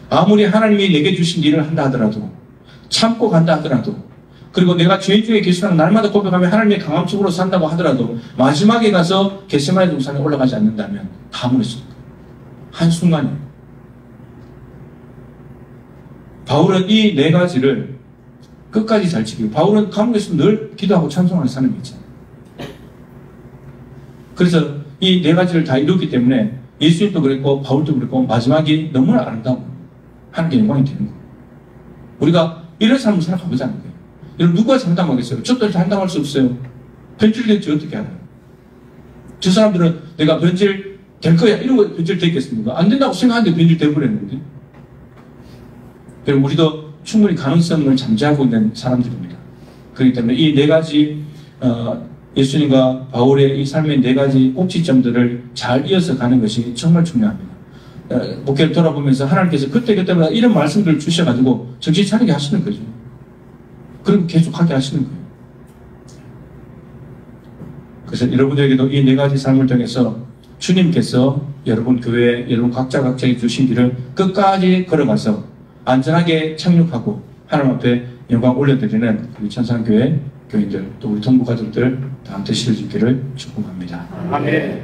아무리 하나님이 내게 주신 일을 한다 하더라도, 참고 간다 하더라도, 그리고 내가 죄인 중에 계시라는 날마다 고백하며 하나님의 강함 속으로 산다고 하더라도, 마지막에 가서 겟세마네 동산에 올라가지 않는다면 다 무너질 거예요. 한순간이에요. 바울은 이 네 가지를 끝까지 잘 지키고, 바울은 감옥에서 늘 기도하고 찬송하는 사람이잖아요. 그래서 이 네 가지를 다 이뤘기 때문에 예수님도 그랬고 바울도 그랬고 마지막이 너무나 아름다운 하나님께 영광이 되는 거예요. 우리가 이런 삶을 살아가보자는 거예요. 여러분 누가 장담하겠어요? 저도 장담할 수 없어요. 변질될지 어떻게 알아요? 저 사람들은 내가 변질 될 거야 이런 거 변질 되겠습니까? 안 된다고 생각하는데 변질돼 버렸는데. 그리고 우리도 충분히 가능성을 잠재하고 있는 사람들입니다. 그렇기 때문에 이 네 가지 예수님과 바울의 이 삶의 네 가지 꼭지점들을 잘 이어서 가는 것이 정말 중요합니다. 목회를 돌아보면서 하나님께서 그때마다 이런 말씀들을 주셔가지고 정신 차리게 하시는 거죠. 그럼 계속하게 하시는 거예요. 그래서 여러분에게도 이 네 가지 삶을 통해서 주님께서 여러분 교회, 여러분 각자의 주신 길을 끝까지 걸어가서 안전하게 착륙하고 하나님 앞에 영광 올려드리는 우리 천상교회 교인들, 또 우리 동부 가족들 다 되실 수 있기를 축복합니다. 아멘.